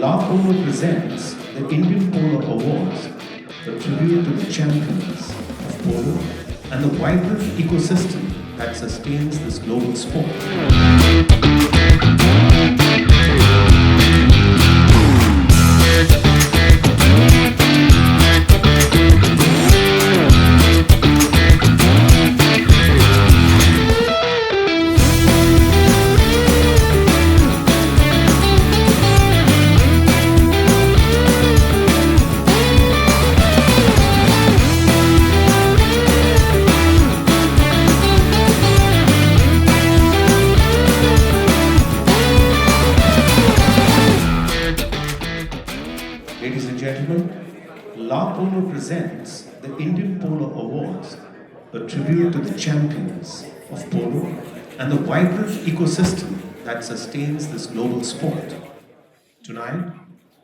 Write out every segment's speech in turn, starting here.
La Polo presents the Indian Polo Awards, a tribute to the champions of polo and the vibrant ecosystem that sustains this global sport. Ladies and gentlemen, La Polo presents the Indian Polo Awards, a tribute to the champions of polo and the vibrant ecosystem that sustains this global sport. Tonight,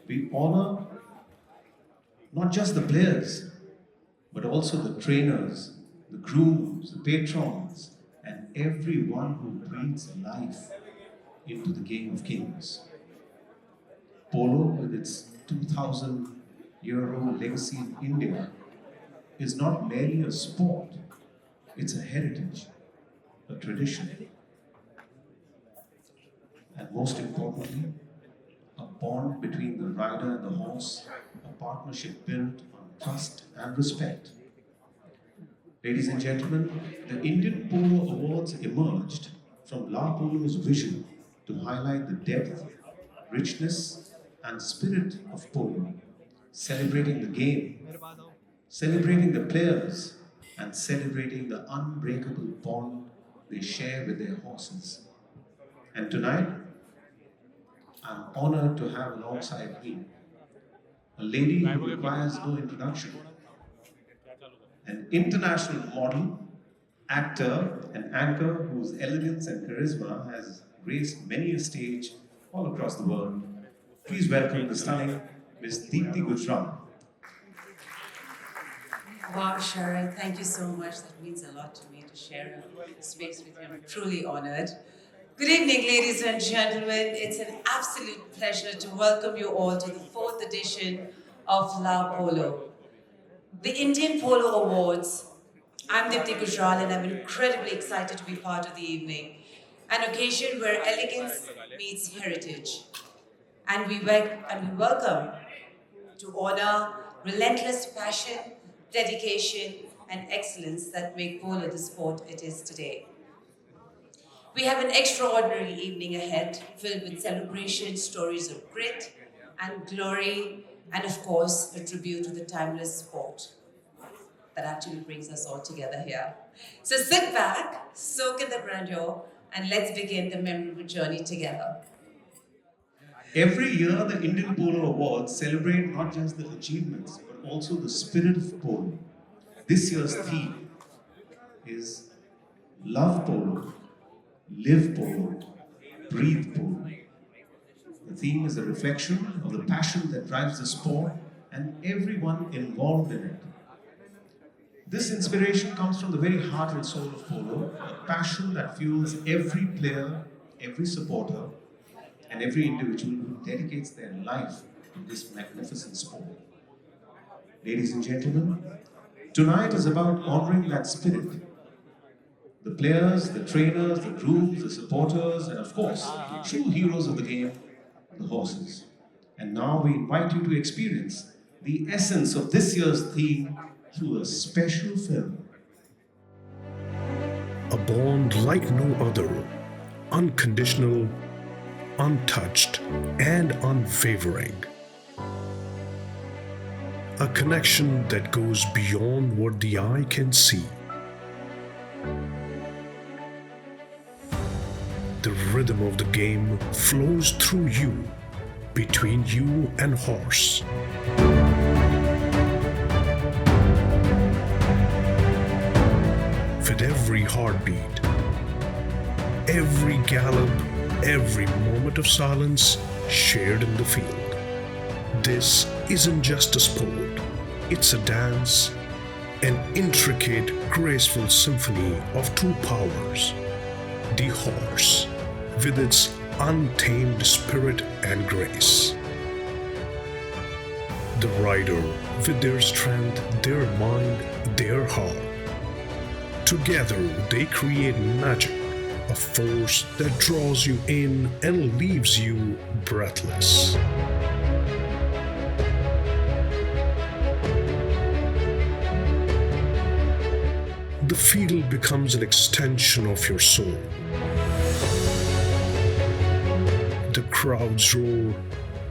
we honor not just the players, but also the trainers, the grooms, the patrons, and everyone who breathes life into the game of kings. Polo, with its 2,000-year-old legacy in India, is not merely a sport, it's a heritage, a tradition, and most importantly, a bond between the rider and the horse, a partnership built on trust and respect. Ladies and gentlemen, the Indian Polo Awards emerged from La Polo's vision to highlight the depth, richness, and spirit of polo, celebrating the game, celebrating the players, and celebrating the unbreakable bond they share with their horses. And tonight, I'm honored to have alongside me a lady who requires no introduction, an international model, actor, and anchor whose elegance and charisma has graced many a stage all across the world. Please welcome the stunning Miss Deepti Gujral. Wow, Sharon, thank you so much. That means a lot to me to share a space with you. I'm truly honored. Good evening, ladies and gentlemen. It's an absolute pleasure to welcome you all to the 4th edition of La Polo. The Indian Polo Awards. I'm Deepti Gujral and I'm incredibly excited to be part of the evening. An occasion where elegance meets heritage. And we welcome to honor relentless passion, dedication, and excellence that make polo the sport it is today. We have an extraordinary evening ahead, filled with celebrations, stories of grit and glory, and of course, a tribute to the timeless sport that actually brings us all together here. So sit back, soak in the grandeur, and let's begin the memorable journey together. Every year, the Indian Polo Awards celebrate not just the achievements, but also the spirit of polo. This year's theme is Love Polo, Live Polo, Breathe Polo. The theme is a reflection of the passion that drives the sport and everyone involved in it. This inspiration comes from the very heart and soul of polo, a passion that fuels every player, every supporter, and every individual who dedicates their life to this magnificent sport. Ladies and gentlemen, tonight is about honoring that spirit. The players, the trainers, the grooms, the supporters, and of course, the true heroes of the game, the horses. And now we invite you to experience the essence of this year's theme through a special film. A bond like no other, unconditional, untouched, and unwavering. A connection that goes beyond what the eye can see. The rhythm of the game flows through you, between you and horse. With every heartbeat, every gallop, every moment of silence shared in the field. This isn't just a sport, it's a dance, an intricate, graceful symphony of two powers. The horse, with its untamed spirit and grace, The rider with their strength, their mind, their heart. Together they create magic, a force that draws you in and leaves you breathless. The field becomes an extension of your soul. The crowd's roar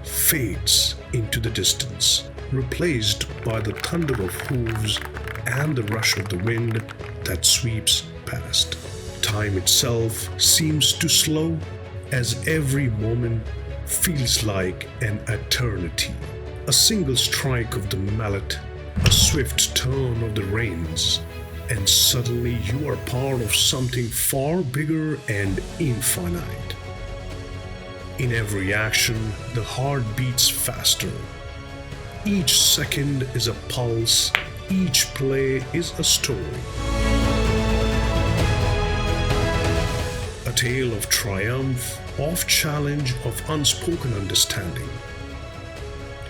fades into the distance, replaced by the thunder of hooves and the rush of the wind that sweeps past. Time itself seems to slow as every moment feels like an eternity. A single strike of the mallet, a swift turn of the reins, and suddenly you are part of something far bigger and infinite. In every action, the heart beats faster. Each second is a pulse, each play is a story. A tale of triumph, of challenge, of unspoken understanding.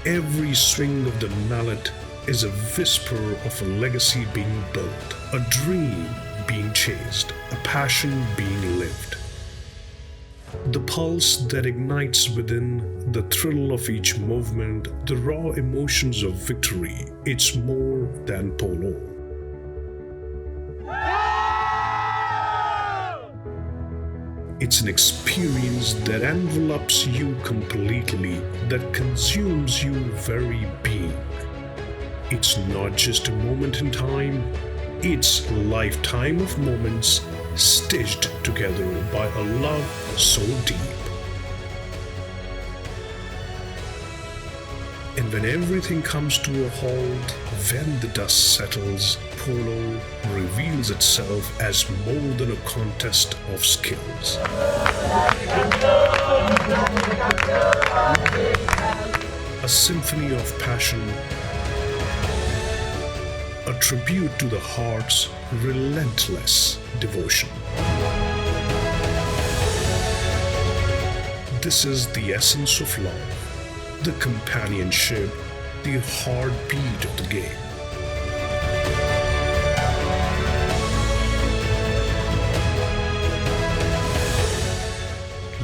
Every swing of the mallet is a whisper of a legacy being built, a dream being chased, a passion being lived. The pulse that ignites within, the thrill of each movement, the raw emotions of victory, it's more than polo. It's an experience that envelops you completely, that consumes your very being. It's not just a moment in time, it's a lifetime of moments stitched together by a love so deep. And when everything comes to a halt, when the dust settles, polo reveals itself as more than a contest of skills. A symphony of passion, a tribute to the heart's relentless devotion. This is the essence of love, the companionship, the heartbeat of the game.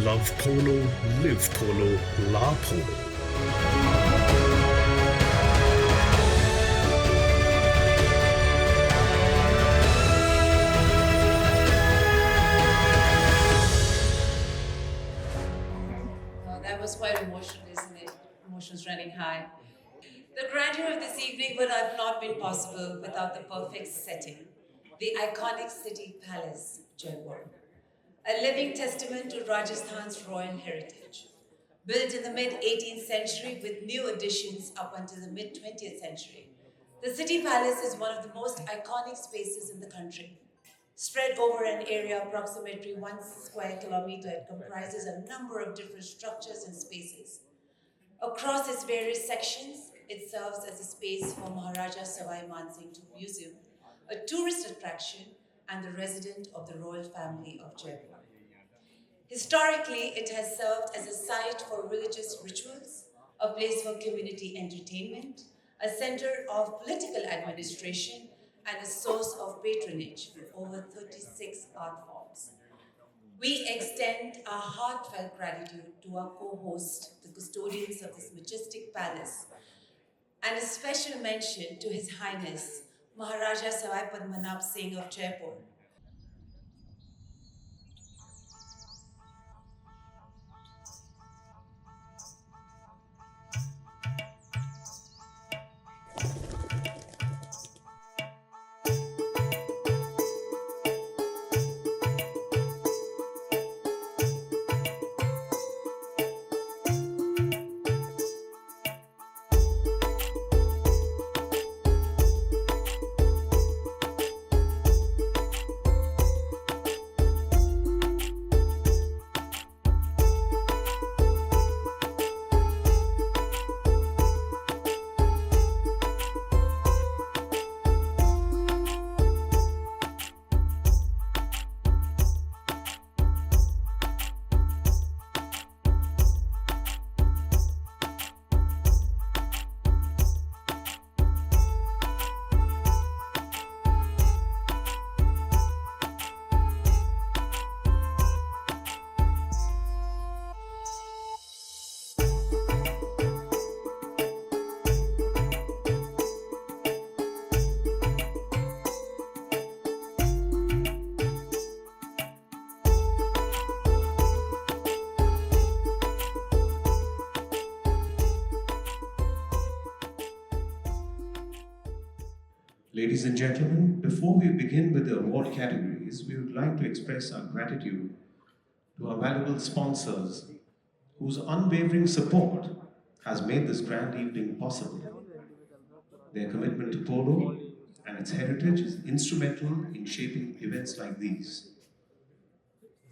Love polo, live polo, la polo. That was quite emotional, isn't it? Emotions running high. The grandeur of this evening would have not been possible without the perfect setting, the iconic city palace, Jaipur, a living testament to Rajasthan's royal heritage. Built in the mid-18th century with new additions up until the mid-20th century, the city palace is one of the most iconic spaces in the country. Spread over an area approximately 1 square kilometer, it comprises a number of different structures and spaces. Across its various sections, it serves as a space for Maharaja Savai Mansingh Museum, a tourist attraction and the resident of the royal family of Jaipur. Historically, it has served as a site for religious rituals, a place for community entertainment, a center of political administration, and a source of patronage for over 36 art forms. We extend our heartfelt gratitude to our co-hosts, the custodians of this majestic palace, and a special mention to His Highness Maharaja Savai Padmanabh Singh of Jaipur. Ladies and gentlemen, before we begin with the award categories, we would like to express our gratitude to our valuable sponsors whose unwavering support has made this grand evening possible. Their commitment to polo and its heritage is instrumental in shaping events like these.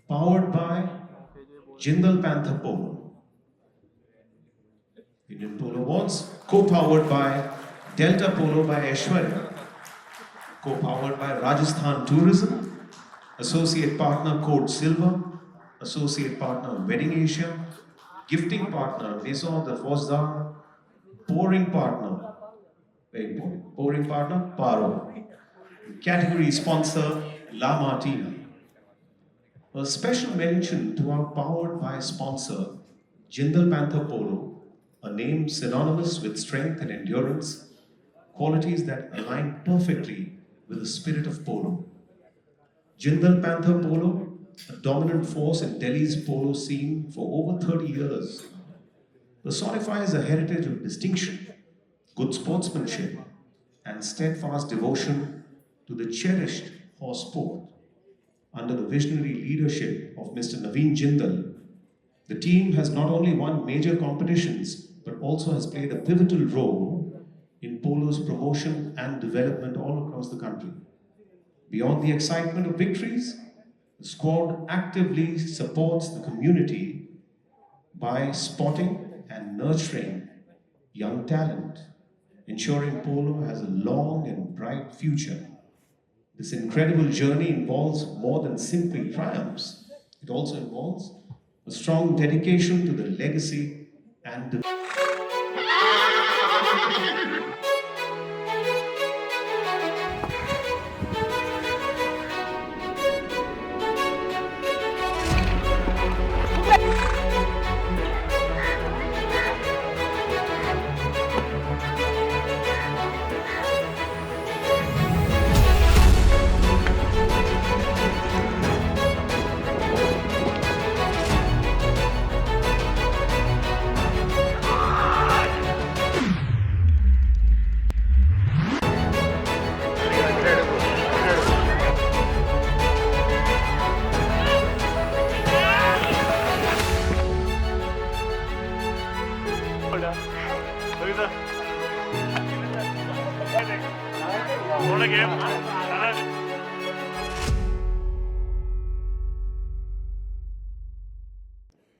Powered by Jindal Panther Polo, Indian Polo Awards, co-powered by Delta Polo by Aishwarya, co-powered by Rajasthan Tourism, associate partner Code Silver, associate partner Wedding Asia, gifting partner Maison de Fosdar, pouring partner, very important, pouring partner Paro, category sponsor La Martina. A special mention to our powered by sponsor Jindal Panther Polo, a name synonymous with strength and endurance, qualities that align perfectly with the spirit of polo. Jindal Panther Polo, a dominant force in Delhi's polo scene for over 30 years, personifies a heritage of distinction, good sportsmanship, and steadfast devotion to the cherished horse sport. Under the visionary leadership of Mr. Naveen Jindal, the team has not only won major competitions but also has played a pivotal role in polo's promotion and development all across the country. Beyond the excitement of victories, the squad actively supports the community by spotting and nurturing young talent, ensuring polo has a long and bright future. This incredible journey involves more than simply triumphs. It also involves a strong dedication to the legacy and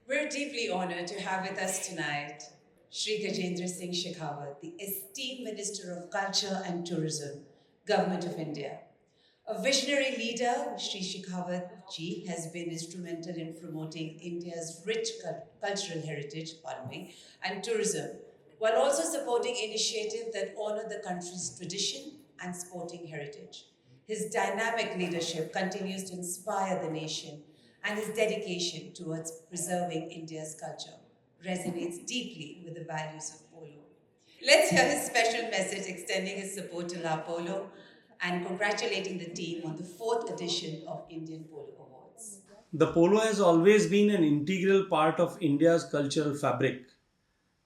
We're deeply honored to have with us tonight Shri Gajendra Singh Shekhawat, the esteemed Minister of Culture and Tourism, Government of India. A visionary leader, Shri Shekhawat ji has been instrumental in promoting India's rich cultural heritage, and tourism, while also supporting initiatives that honor the country's tradition and sporting heritage. His dynamic leadership continues to inspire the nation, and his dedication towards preserving India's culture resonates deeply with the values of polo. Let's hear his special message extending his support to La Polo and congratulating the team on the 4th edition of Indian Polo Awards. The polo has always been an integral part of India's cultural fabric,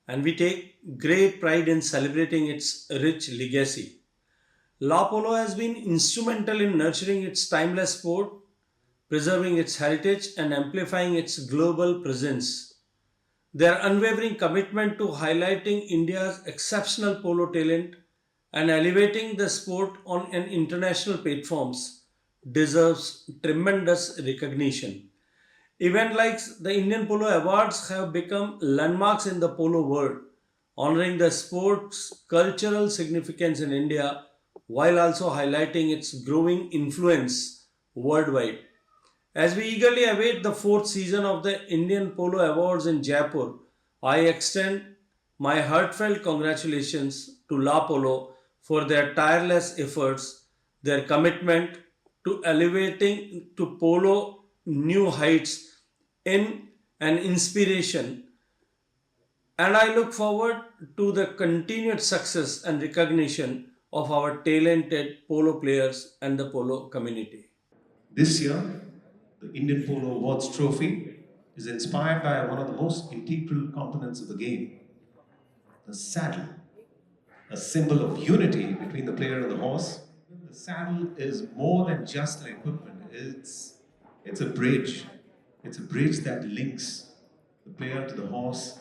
and we take great pride in celebrating its rich legacy. La Polo has been instrumental in nurturing its timeless sport, preserving its heritage, and amplifying its global presence. Their unwavering commitment to highlighting India's exceptional polo talent and elevating the sport on an international platforms deserves tremendous recognition. Events like the Indian Polo Awards have become landmarks in the polo world, honoring the sport's cultural significance in India while also highlighting its growing influence worldwide. As we eagerly await the 4th season of the Indian Polo Awards in Jaipur, I extend my heartfelt congratulations to La Polo for their tireless efforts, their commitment to elevating to polo new heights in an inspiration, and I look forward to the continued success and recognition of our talented polo players and the polo community. This year, the Indian Polo Awards trophy is inspired by one of the most integral components of the game, the saddle, a symbol of unity between the player and the horse, The saddle is more than just an equipment. It's a bridge. It's a bridge that links the player to the horse.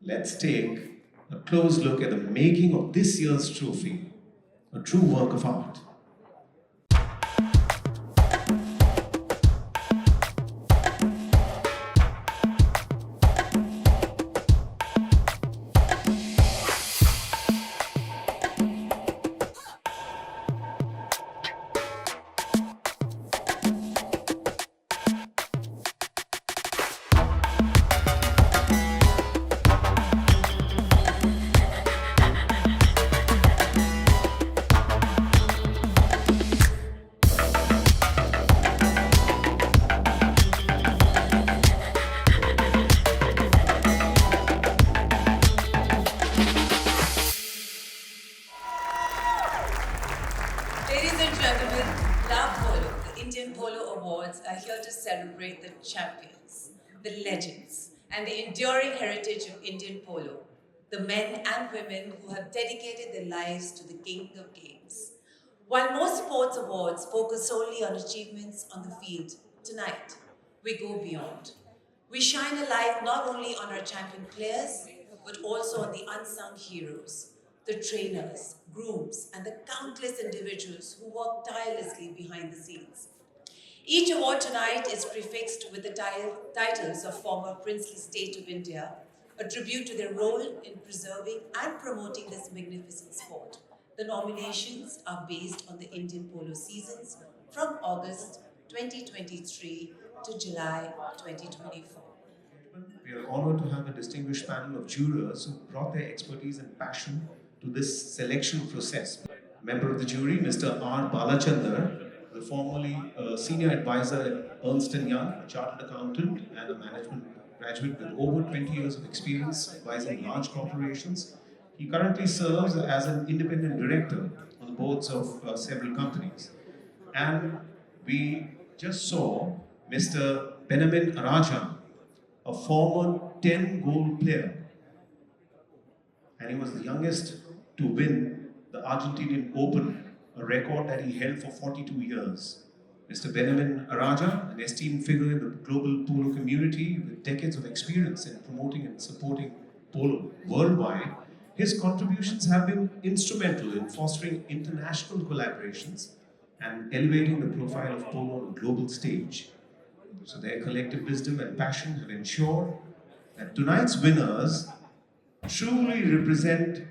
Let's take a close look at the making of this year's trophy, a true work of art. Ladies and gentlemen, La Polo, the Indian Polo Awards are here to celebrate the champions, the legends, and the enduring heritage of Indian polo, the men and women who have dedicated their lives to the game of games. While most sports awards focus solely on achievements on the field, tonight we go beyond. We shine a light not only on our champion players, but also on the unsung heroes, the trainers, grooms, and the countless individuals who work tirelessly behind the scenes. Each award tonight is prefixed with the titles of former princely state of India, a tribute to their role in preserving and promoting this magnificent sport. The nominations are based on the Indian polo seasons from August 2023 to July 2024. We are honored to have a distinguished panel of jurors who brought their expertise and passion to this selection process. Member of the jury, Mr. R. Balachandar, the formerly senior advisor at Ernst & Young, a chartered accountant and a management graduate with over 20 years of experience advising large corporations. He currently serves as an independent director on the boards of several companies. And we just saw Mr. Benjamin Arajan, a former 10-goal player, and he was the youngest to win the Argentinian Open, a record that he held for 42 years. Mr. Benjamin Araja, an esteemed figure in the global polo community with decades of experience in promoting and supporting polo worldwide, his contributions have been instrumental in fostering international collaborations and elevating the profile of polo on a global stage. So their collective wisdom and passion have ensured that tonight's winners truly represent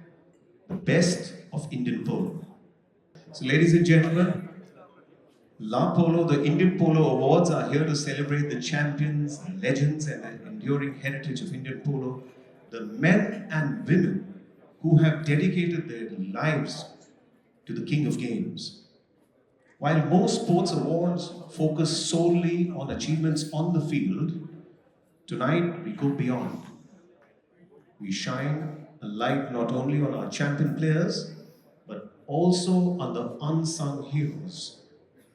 the best of Indian polo. So ladies and gentlemen, La Polo, the Indian Polo Awards are here to celebrate the champions, the legends and the enduring heritage of Indian polo, the men and women who have dedicated their lives to the King of Games. While most sports awards focus solely on achievements on the field, tonight we go beyond. We shine a light not only on our champion players, but also on the unsung heroes,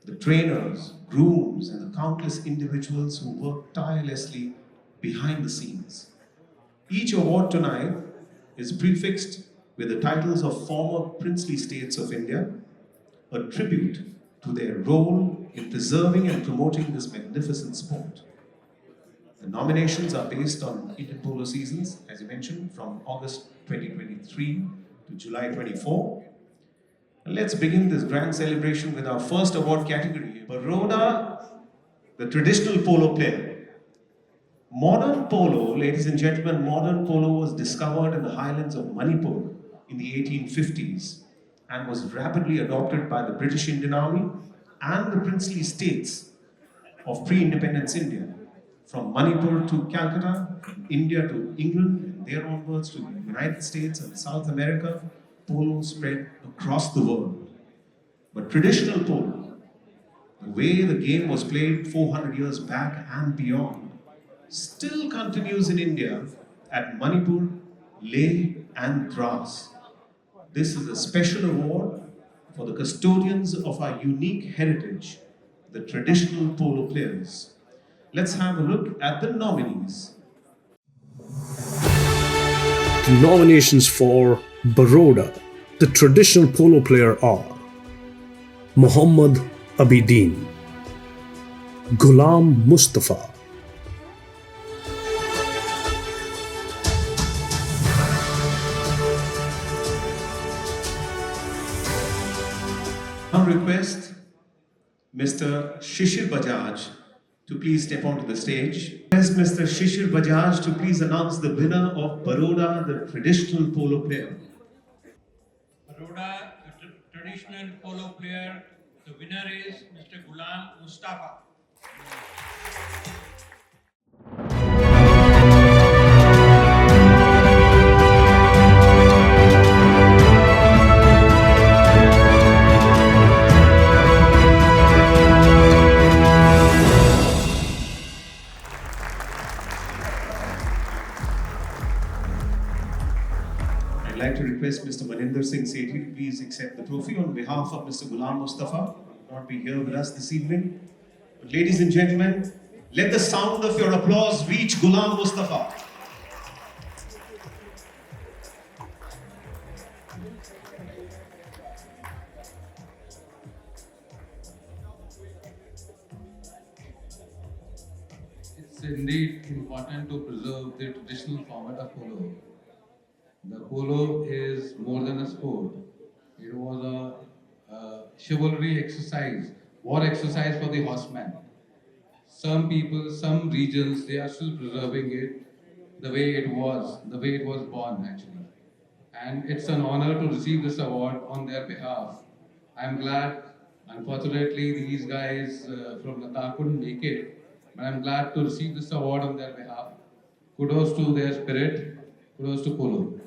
the trainers, grooms, and the countless individuals who work tirelessly behind the scenes. Each award tonight is prefixed with the titles of former princely states of India, a tribute to their role in preserving and promoting this magnificent sport. The nominations are based on Indian polo seasons, as you mentioned, from August 2023 to July 24. And let's begin this grand celebration with our first award category, Baroda, the traditional polo player. Modern polo, ladies and gentlemen, modern polo was discovered in the highlands of Manipur in the 1850s and was rapidly adopted by the British Indian Army and the princely states of pre-independence India. From Manipur to Calcutta, from India to England, and there onwards to the United States and South America, polo spread across the world. But traditional polo, the way the game was played 400 years back and beyond, still continues in India at Manipur, Leh and Dras. This is a special award for the custodians of our unique heritage, the traditional polo players. Let's have a look at the nominees. The nominations for Baroda, the traditional polo player, are Muhammad Abidin, Ghulam Mustafa, Now request Mr. Shishir Bajaj to please step onto the stage. Request Mr. Shishir Bajaj to please announce the winner of Baroda, the traditional polo player. Baroda, the traditional polo player. The winner is Mr. Ghulam Mustafa. I'd like to request Mr. Maninder Singh Sethi to please accept the trophy on behalf of Mr. Ghulam Mustafa. He will not be here with us this evening. But ladies and gentlemen, let the sound of your applause reach Ghulam Mustafa. It's indeed important to preserve the traditional format of polo. The polo is more than a sport. It was a chivalry exercise, war exercise for the horseman. Some people, some regions, they are still preserving it the way it was born actually. And it's an honor to receive this award on their behalf. I'm glad, unfortunately, these guys from Ladakh couldn't make it, but I'm glad to receive this award on their behalf. Kudos to their spirit, kudos to Polo.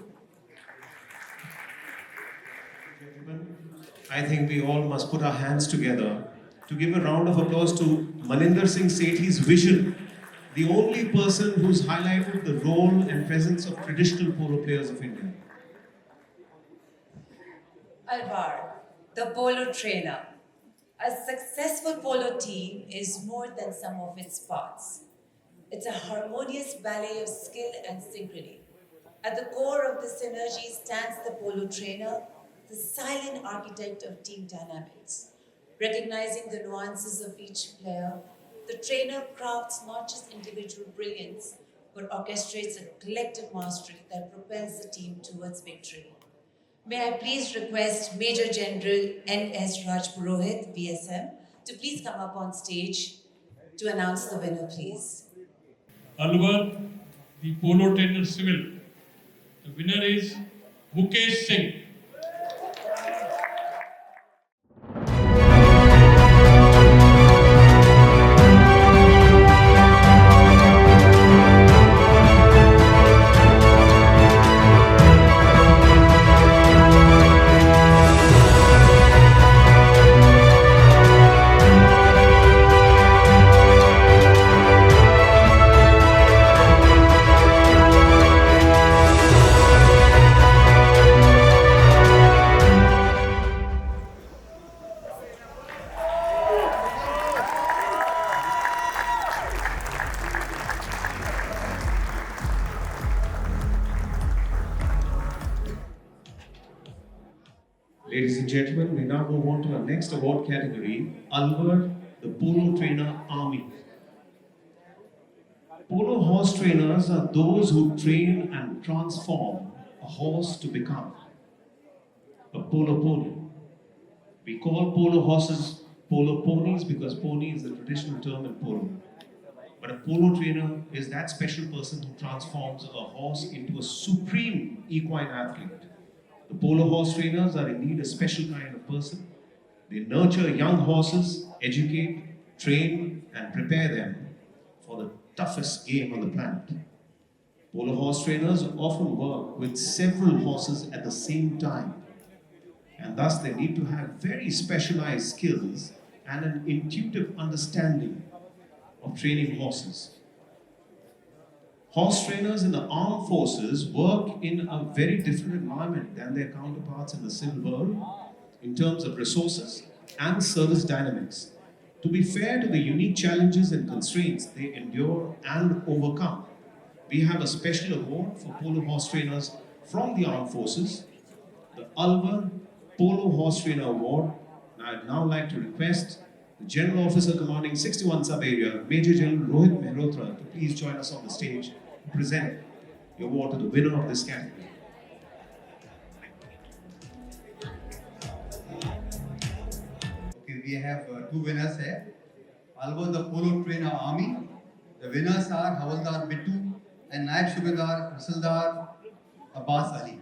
I think we all must put our hands together to give a round of applause to Maninder Singh Sethi's vision, the only person who's highlighted the role and presence of traditional polo players of India. Alvar, the polo trainer. A successful polo team is more than sum of its parts. It's a harmonious ballet of skill and synchrony. At the core of the synergy stands the polo trainer, the silent architect of team dynamics. Recognizing the nuances of each player, the trainer crafts not just individual brilliance, but orchestrates a collective mastery that propels the team towards victory. May I please request Major General N.S. Raj Purohit, BSM, to please come up on stage to announce the winner, please. Alwar, the polo trainer civil. The winner is Mukesh Singh. Ladies and gentlemen, we now move on to our next award category, Alvar, the Polo Trainer Army. Polo horse trainers are those who train and transform a horse to become a polo pony. We call polo horses polo ponies because pony is the traditional term in polo. But a polo trainer is that special person who transforms a horse into a supreme equine athlete. The polo horse trainers are indeed a special kind of person. They nurture young horses, educate, train, and prepare them for the toughest game on the planet. Polo horse trainers often work with several horses at the same time, and thus they need to have very specialized skills and an intuitive understanding of training horses. Horse trainers in the armed forces work in a very different environment than their counterparts in the civil world in terms of resources and service dynamics. To be fair to the unique challenges and constraints they endure and overcome, we have a special award for polo horse trainers from the armed forces, the Alvar Polo Horse Trainer Award. And I'd now like to request the General Officer Commanding 61 Sub-Area, Major General Rohit Mehrotra, to please join us on the stage to present the award to the winner of this category. Okay, we have two winners here. Alwan the Polo Trainer Army. The winners are Havaldar Bittu and Naib Subedar Rasildar Abbas Ali.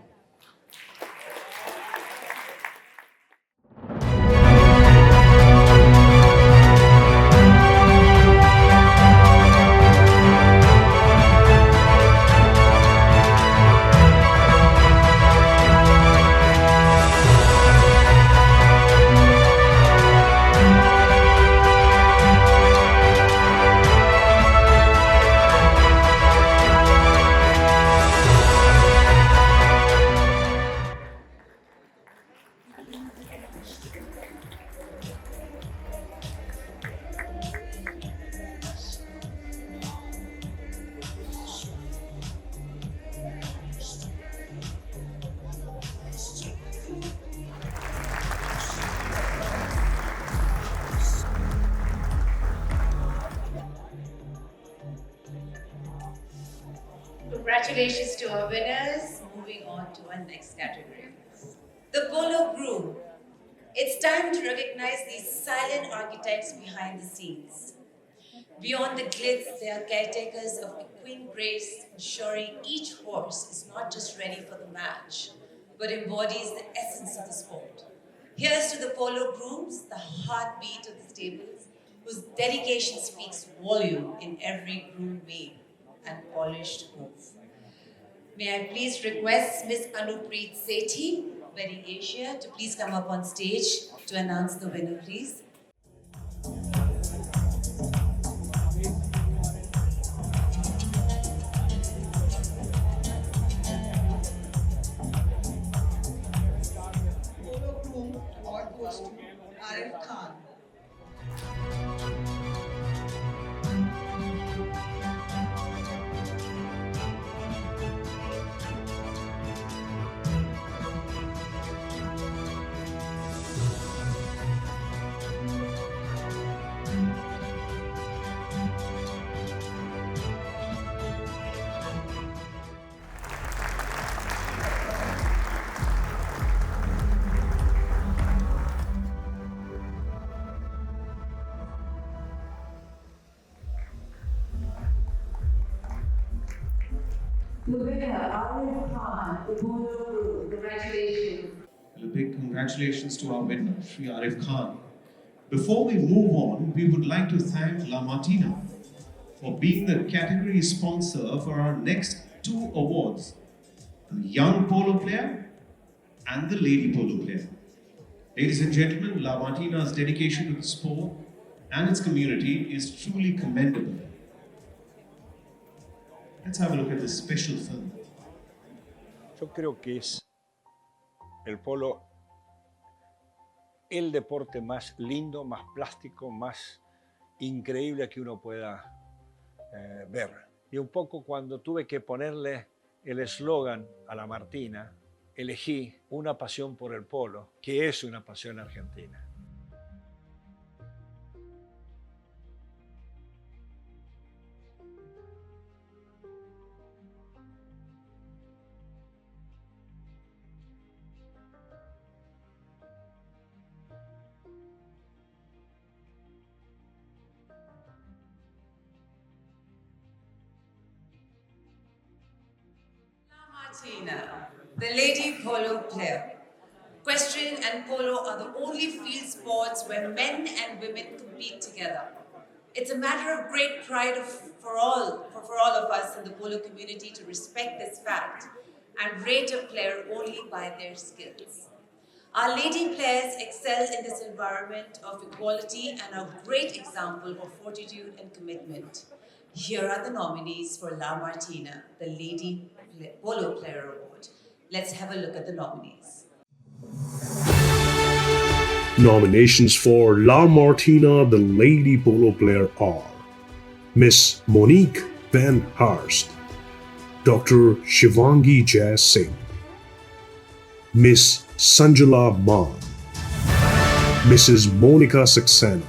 Congratulations to our winners. Moving on to our next category. The Polo Groom. It's time to recognize these silent architects behind the scenes. Beyond the glitz, they are caretakers of equine grace, ensuring each horse is not just ready for the match, but embodies the essence of the sport. Here's to the Polo Grooms, the heartbeat of the stables, whose dedication speaks volume in every groom mane and polished hoof. May I please request Ms. Anupreet Sethi, Wedding Asia, to please come up on stage to announce the winner, please. Polo Groom Award goes to Arif Khan. The winner, Arif Khan, the Polo Groom. Congratulations. Well, a big congratulations to our winner, Sri Arif Khan. Before we move on, we would like to thank La Martina for being the category sponsor for our next two awards, the Young Polo Player and the Lady Polo Player. Ladies and gentlemen, La Martina's dedication to the sport and its community is truly commendable. Let's have a look at this special film. Yo creo que es el polo el deporte más lindo, más plástico, más increíble que uno pueda ver. Y un poco cuando tuve que ponerle el eslogan a la Martina, elegí una pasión por el polo, que es una pasión argentina. Martina, the Lady Polo Player. Equestrian and polo are the only field sports where men and women compete together. It's a matter of great pride for all of us in the polo community to respect this fact and rate a player only by their skills. Our lady players excel in this environment of equality and are a great example of fortitude and commitment. Here are the nominees for La Martina, the Lady Polo Player Award. Let's have a look at the nominees. Nominations for La Martina, the Lady Polo Player are Miss Monique Van Harst, Dr. Shivangi Jai Singh, Miss Sanjala Maan, Mrs. Monica Saxena.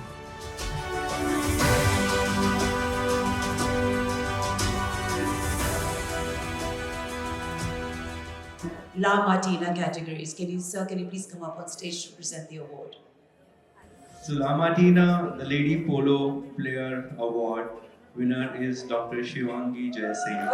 La Martina categories. Can you please come up on stage to present the award? So La Martina, the Lady Polo Player Award winner is Dr. Shivangi Jaisingh.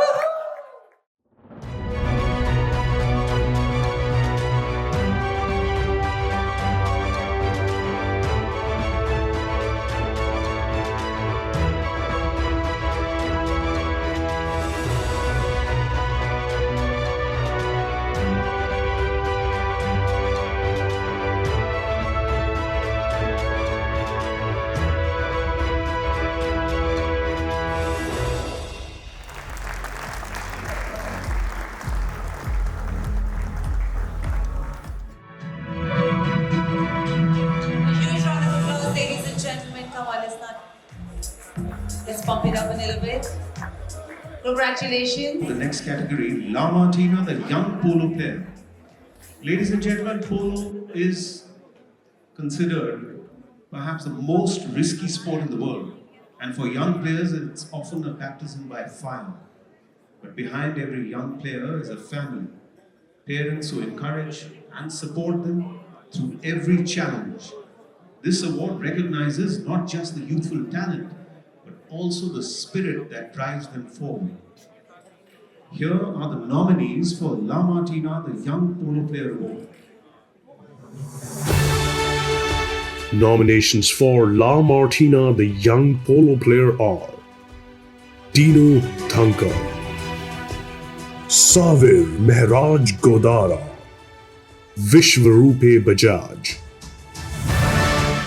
Huge round of applause, ladies and gentlemen. Come on, let's pump it up a little bit. Congratulations. The next category, La Martina, the young polo player. Ladies and gentlemen, polo is considered perhaps the most risky sport in the world. And for young players, it's often a baptism by fire. But behind every young player is a family. Parents who encourage and support them through every challenge. This award recognizes not just the youthful talent, but also the spirit that drives them forward. Here are the nominees for La Martina, the Young Polo Player Award. Nominations for La Martina, the Young Polo Player are Dino Thankar, Savir Mehraj Godara, Vishwarupe Bajaj,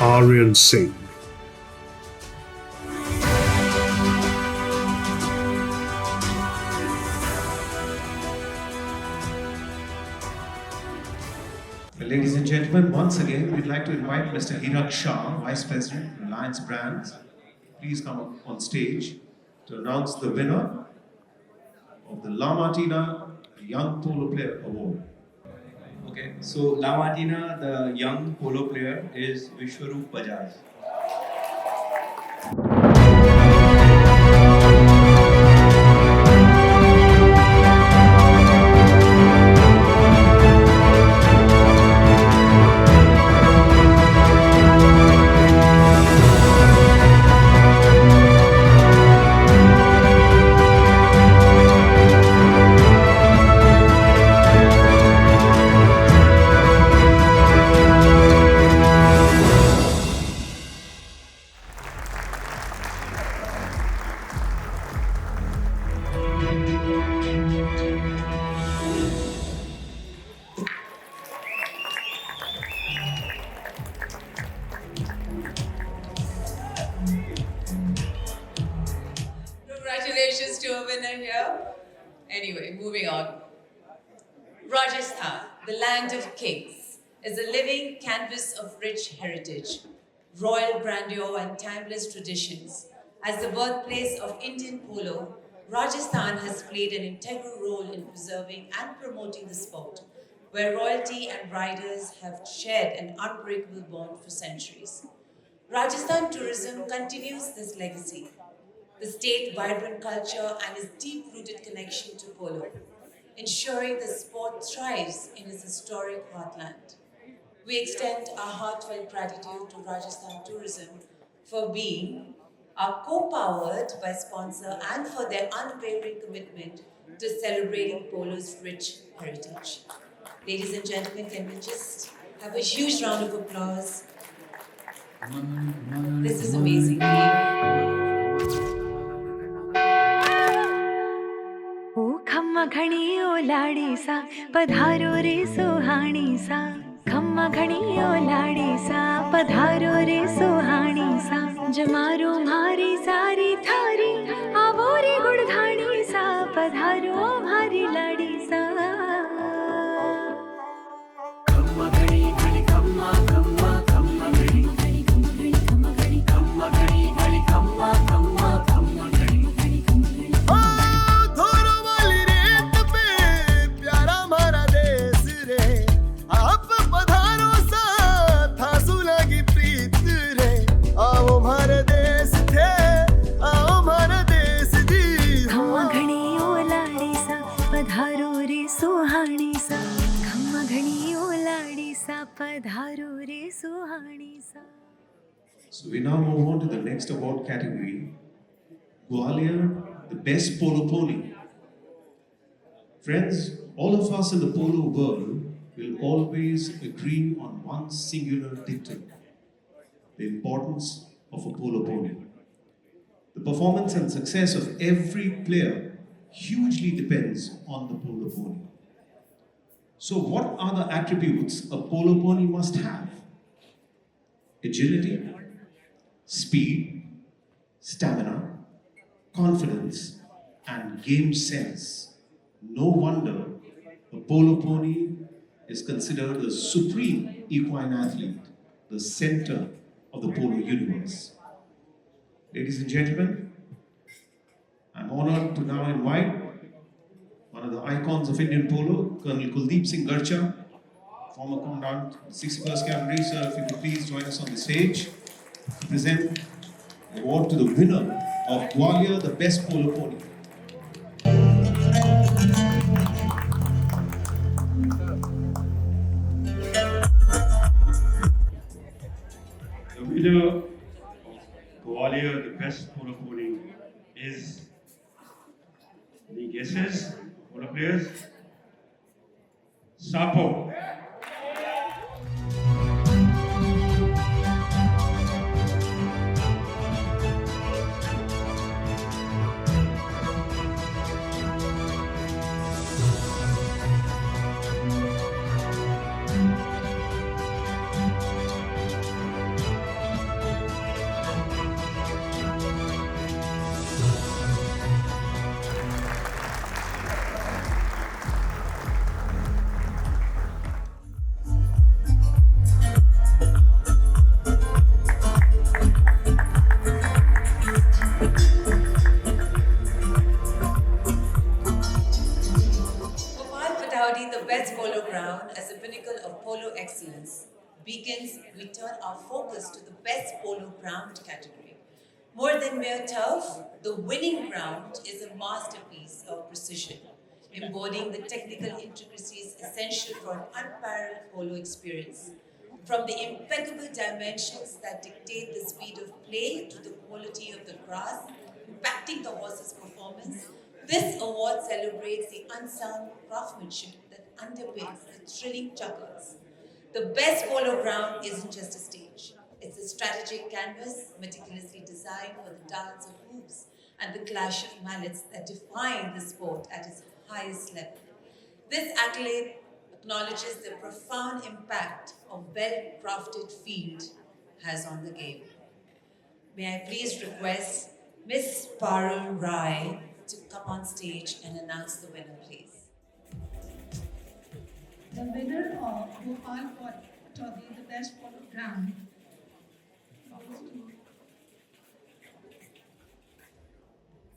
Aryan Singh. Ladies and gentlemen, once again, we'd like to invite Mr. Hirak Shah, Vice President, Reliance Brands. Please come up on stage to announce the winner of the La Martina Young Polo Player Award. Okay, so La Martina, the young polo player, is Vishwarup Bajaj. Congratulations to a winner here. Anyway, moving on. Rajasthan, the land of kings, is a living canvas of rich heritage, royal grandeur, and timeless traditions. As the birthplace of Indian polo, Rajasthan has played an integral role in preserving and promoting the sport, where royalty and riders have shared an unbreakable bond for centuries. Rajasthan tourism continues this legacy, the state's vibrant culture and its deep-rooted connection to polo, ensuring the sport thrives in its historic heartland. We extend our heartfelt gratitude to Rajasthan Tourism for being our co-powered by sponsor and for their unwavering commitment to celebrating polo's rich heritage. Ladies and gentlemen, can we just have a huge round of applause? This is amazing. ओ खम्मा घणी ओ लाड़ी सा पधारो रे सुहानी सा खम्मा घणी ओ लाड़ी सा पधारो रे सुहानी सा जमारो मारी सारी थारी आवो रे गुड़धानी सा पधारो मारी लाड़ी सा खम्मा घणी घणी खम्मा खम्मा खम्मा घणी घणी घणी खम्मा घणी खम्मा घणी घणी खम्मा खम्मा खम्मा घणी घणी ओ धोरो वाली रेत पे प्यारा हमारा देश रे आप पधारो सा थासु लगी पधारो रे सुहानी सा. So we now move on to the next award category, Gwalior, the best polo pony. Friends, all of us in the polo world will always agree on one singular dictum: the importance of a polo pony. The performance and success of every player hugely depends on the polo pony. So, what are the attributes a polo pony must have? Agility, speed, stamina, confidence, and game sense. No wonder a polo pony is considered the supreme equine athlete, the center of the polo universe. Ladies and gentlemen, I'm honored to now invite one of the icons of Indian polo, Colonel Kuldeep Singh Garcha, former commandant of the 61st Cavalry. Sir, if you could please join us on the stage to present the award to the winner of Gwalior, the best polo pony. The winner of Gwalior, the best polo pony, is, any guesses, polo players? Sapo. The best polo ground as a pinnacle of polo excellence begins, we turn our focus to the best polo ground category. More than mere turf, the winning ground is a masterpiece of precision, embodying the technical intricacies essential for an unparalleled polo experience. From the impeccable dimensions that dictate the speed of play to the quality of the grass, impacting the horse's performance, this award celebrates the unsung craftsmanship that underpins the thrilling chuggers. The best polo ground isn't just a stage. It's a strategic canvas meticulously designed for the dance of hooves and the clash of mallets that define the sport at its highest level. This accolade acknowledges the profound impact a well-crafted field has on the game. May I please request Miss Parul Rai to come on stage and announce the winner, please. The winner of Gopal Trophy, the best polo ground, goes to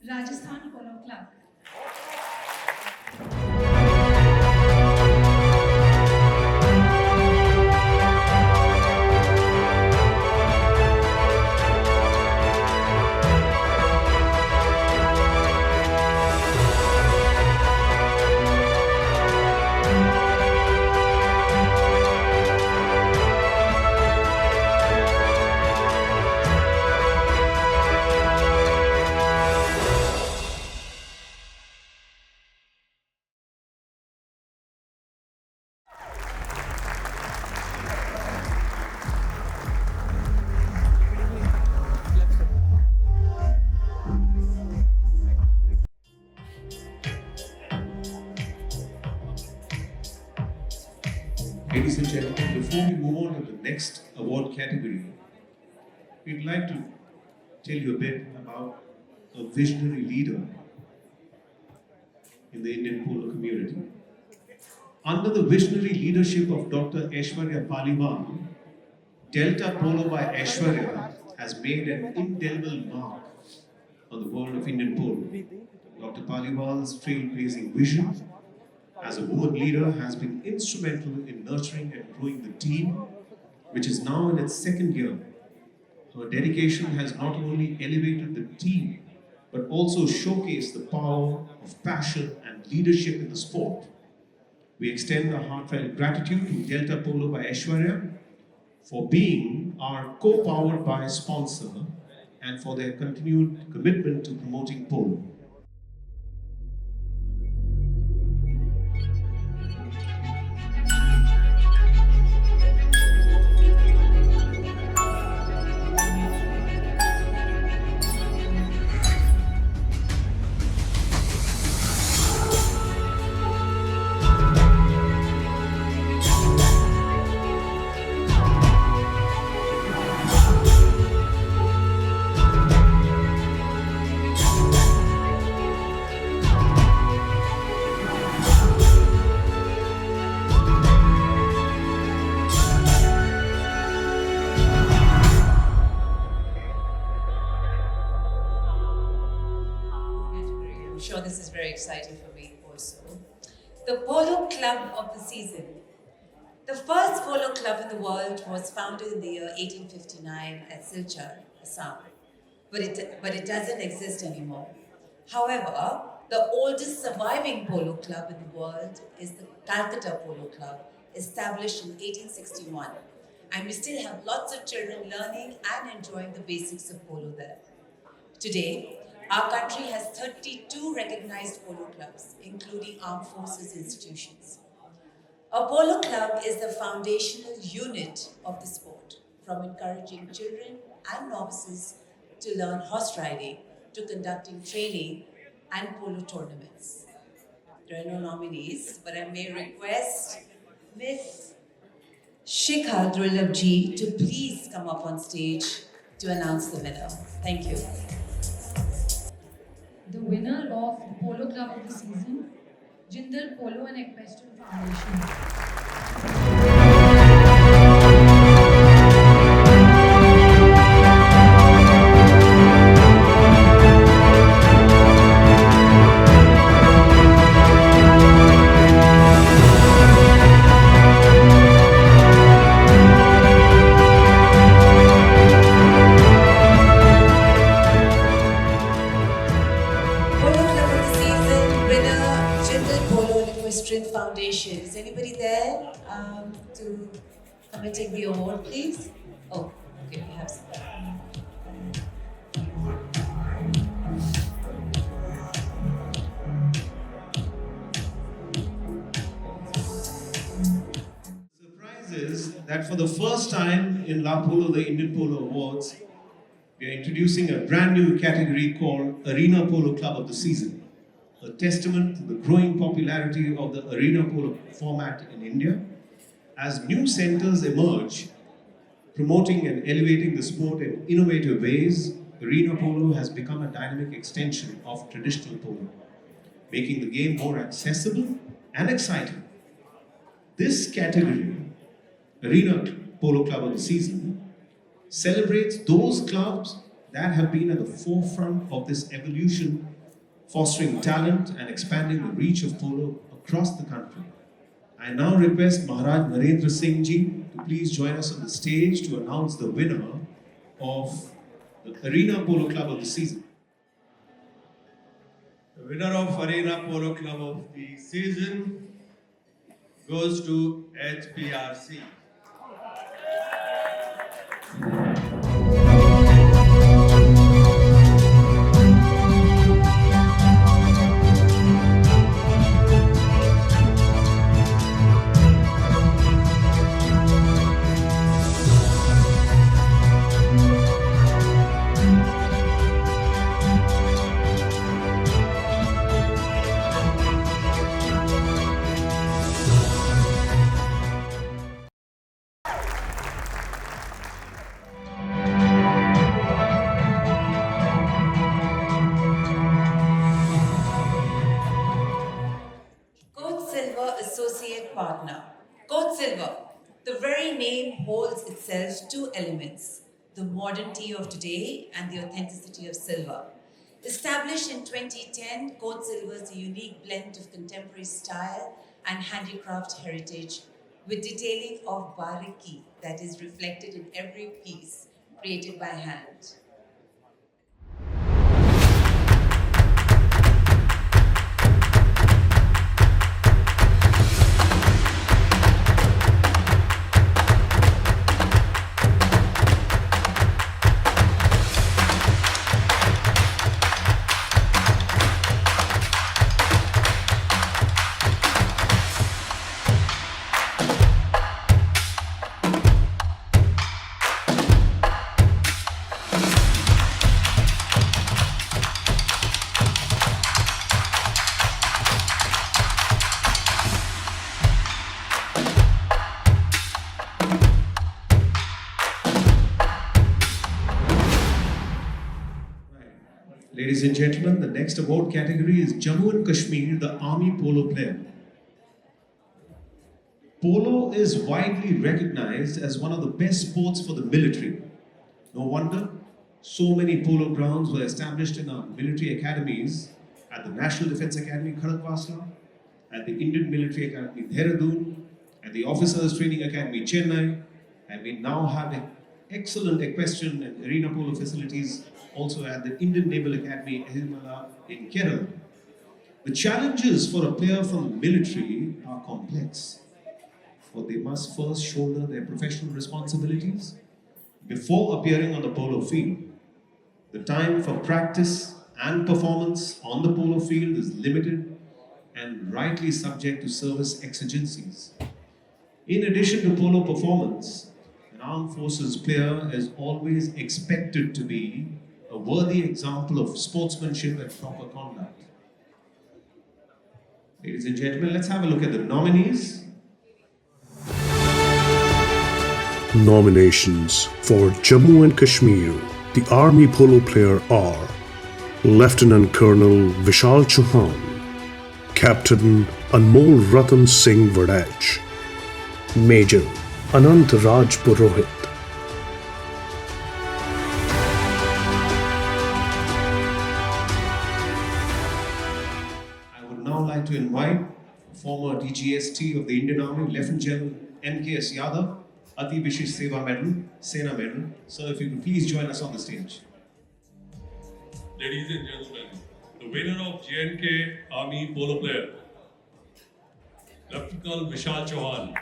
Rajasthan Polo Club. Ladies and gentlemen, before we move on to the next award category, we'd like to tell you a bit about a visionary leader in the Indian polo community. Under the visionary leadership of Dr. Aishwarya Paliwal, Delta Polo by Aishwarya has made an indelible mark on the world of Indian polo. Dr. Paliwal's trailblazing vision as a woman leader has been instrumental in nurturing and growing the team, which is now in its second year. Her dedication has not only elevated the team, but also showcased the power of passion and leadership in the sport. We extend our heartfelt gratitude to Delta Polo by Aishwarya for being our co-powered by sponsor and for their continued commitment to promoting polo. I'm sure this is very exciting for me also. The Polo Club of the season. The first polo club in the world was founded in the year 1859 at Silchar, Assam, but it doesn't exist anymore. However, the oldest surviving polo club in the world is the Calcutta Polo Club, established in 1861, and we still have lots of children learning and enjoying the basics of polo there. Today, our country has 32 recognized polo clubs, including armed forces institutions. A polo club is the foundational unit of the sport, from encouraging children and novices to learn horse riding, to conducting training and polo tournaments. There are no nominees, but I may request Miss Shikha Drulabji to please come up on stage to announce the winner. Thank you. The winner of the Polo Club of the season, Jindal Polo and Equestrian Foundation. Polo Club of the season winner, Jindal Polo and Equestrian Foundation. Is anybody there to come and take the award, please? Oh, okay, we have some. Surprise is that for the first time in La Polo, the Indian Polo Awards, we are introducing a brand new category called Arena Polo Club of the Season, a testament to the growing popularity of the arena polo format in India. As new centers emerge, promoting and elevating the sport in innovative ways, arena polo has become a dynamic extension of traditional polo, making the game more accessible and exciting. This category, Arena Polo Club of the Season, celebrates those clubs that have been at the forefront of this evolution, fostering talent and expanding the reach of polo across the country. I now request Maharaj Narendra Singh Ji to please join us on the stage to announce the winner of the Arena Polo Club of the season. The winner of Arena Polo Club of the season goes to HPRC. Coach Silver Associate Partner. Coach Silver. The very name holds itself two elements, the modernity of today and the authenticity of silver. Established in 2010, Coach Silver is a unique blend of contemporary style and handicraft heritage with detailing of bariki that is reflected in every piece created by hand. Ladies and gentlemen, the next award category is Jammu and Kashmir, the Army Polo Player. Polo is widely recognized as one of the best sports for the military. No wonder so many polo grounds were established in our military academies at the National Defence Academy, Kharakvasla, at the Indian Military Academy, Dehradun, at the Officers Training Academy, Chennai, and we now have excellent equestrian and arena polo facilities also at the Indian Naval Academy, Ehimala in Kerala. The challenges for a player from the military are complex, for they must first shoulder their professional responsibilities before appearing on the polo field. The time for practice and performance on the polo field is limited and rightly subject to service exigencies. In addition to polo performance, an armed forces player is always expected to be a worthy example of sportsmanship and proper conduct. Ladies and gentlemen, let's have a look at the nominees. Nominations for Jammu and Kashmir, the Army Polo Player are Lieutenant Colonel Vishal Chauhan, Captain Anmol Ratan Singh Vadaj, Major Anant Raj Purohit, I would now like to invite former DGST of the Indian Army, Lieutenant General MKS Yadav, Ati Vishish Seva Medal, Sena Medal. Sir, if you could please join us on the stage. Ladies and gentlemen, the winner of J&K Army Polo Player, Lieutenant Colonel Vishal Chauhan.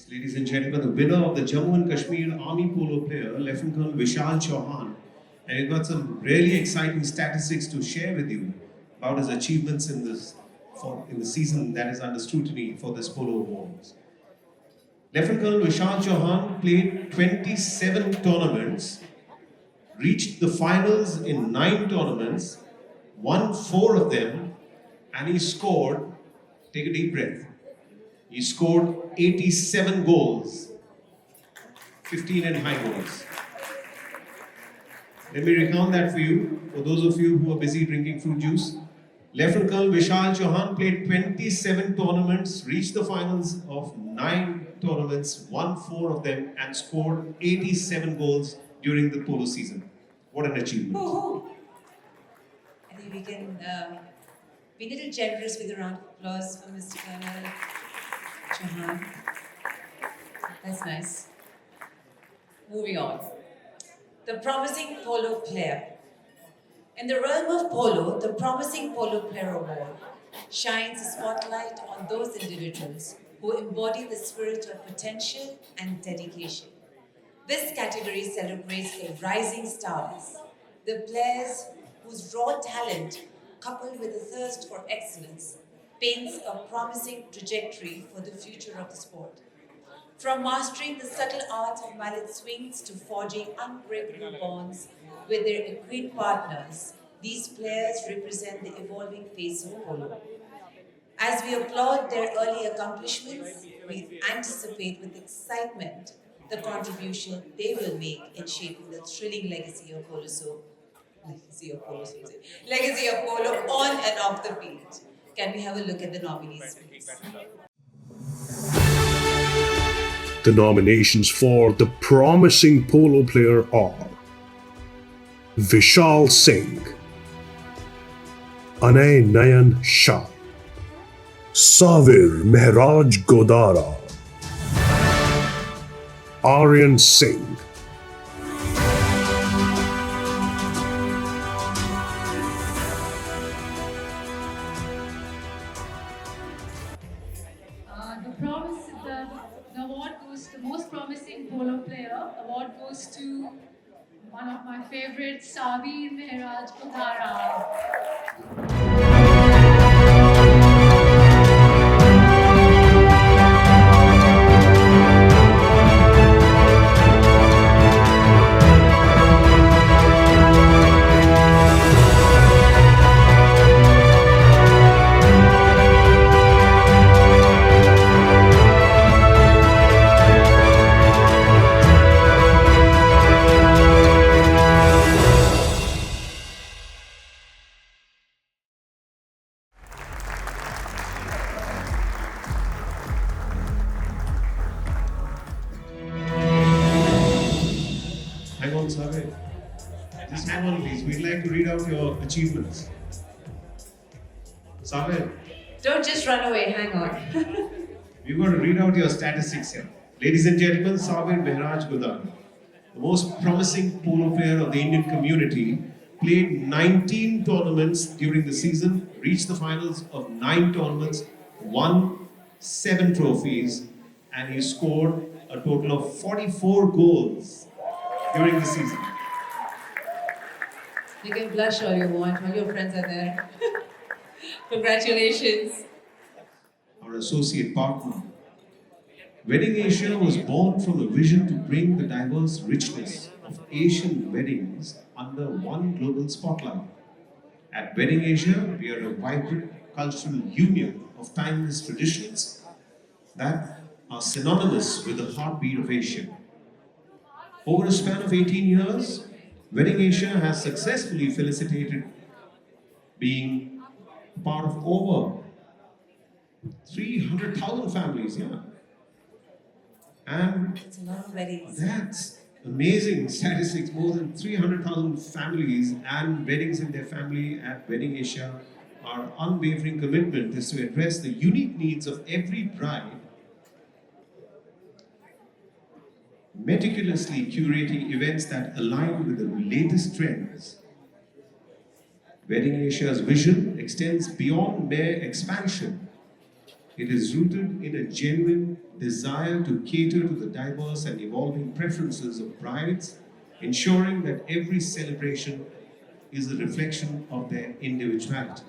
Ladies and gentlemen, the winner of the Jammu and Kashmir Army Polo Player, Lieutenant Colonel Vishal Chauhan, and he's got some really exciting statistics to share with you about his achievements in the season that is under scrutiny for this Polo Awards. Lieutenant Colonel Vishal Chauhan played 27 tournaments, reached the finals in 9 tournaments, won 4 of them, and he scored, take a deep breath, he scored 87 goals, 15 in high goals. Let me recount that for you, for those of you who are busy drinking fruit juice. Lieutenant Colonel Vishal Chauhan played 27 tournaments, reached the finals of 9 tournaments, won 4 of them, and scored 87 goals during the polo season. What an achievement. Woo-hoo. I think we can be a little generous with a round of applause for Mr. Colonel Chauhan. That's nice. Moving on. The Promising Polo Player. In the realm of polo, the Promising Polo Player Award shines a spotlight on those individuals who embody the spirit of potential and dedication. This category celebrates the rising stars, the players whose raw talent, coupled with a thirst for excellence, paints a promising trajectory for the future of the sport. From mastering the subtle art of mallet swings to forging unbreakable bonds with their equine partners, these players represent the evolving face of polo. As we applaud their early accomplishments, we anticipate with excitement the contribution they will make in shaping the thrilling legacy of polo on and off the field. Can we have a look at the nominees, please? The nominations for the Promising Polo Player are Vishal Singh, Anay Nayan Shah, Savir Mehraj Godara, Aryan Singh, The award goes to most promising polo player. Award goes to one of my favorites, Savi Mehraj Kodhara. Hang on, Sabe. Just hang on, please. We'd like to read out your achievements. Sabe, Don't just run away, hang on. we're going to read out your statistics here. Ladies and gentlemen, Sabir Mehraj Godara, the most promising polo player of the Indian community, played 19 tournaments during the season, reached the finals of 9 tournaments, won 7 trophies, and he scored a total of 44 goals during the season. You can blush all you want, all your friends are there. Congratulations. Our associate partner. Wedding Asia was born from a vision to bring the diverse richness of Asian weddings under one global spotlight. At Wedding Asia, we are a vibrant cultural union of timeless traditions that are synonymous with the heartbeat of Asia. Over a span of 18 years, Wedding Asia has successfully facilitated being part of over 300,000 families, yeah. And It's a lot of weddings. that's amazing statistics. More than 300,000 families and weddings in their family at Wedding Asia. Our unwavering commitment is to address the unique needs of every bride, meticulously curating events that align with the latest trends. Wedding Asia's vision extends beyond mere expansion. It is rooted in a genuine desire to cater to the diverse and evolving preferences of brides, ensuring that every celebration is a reflection of their individuality.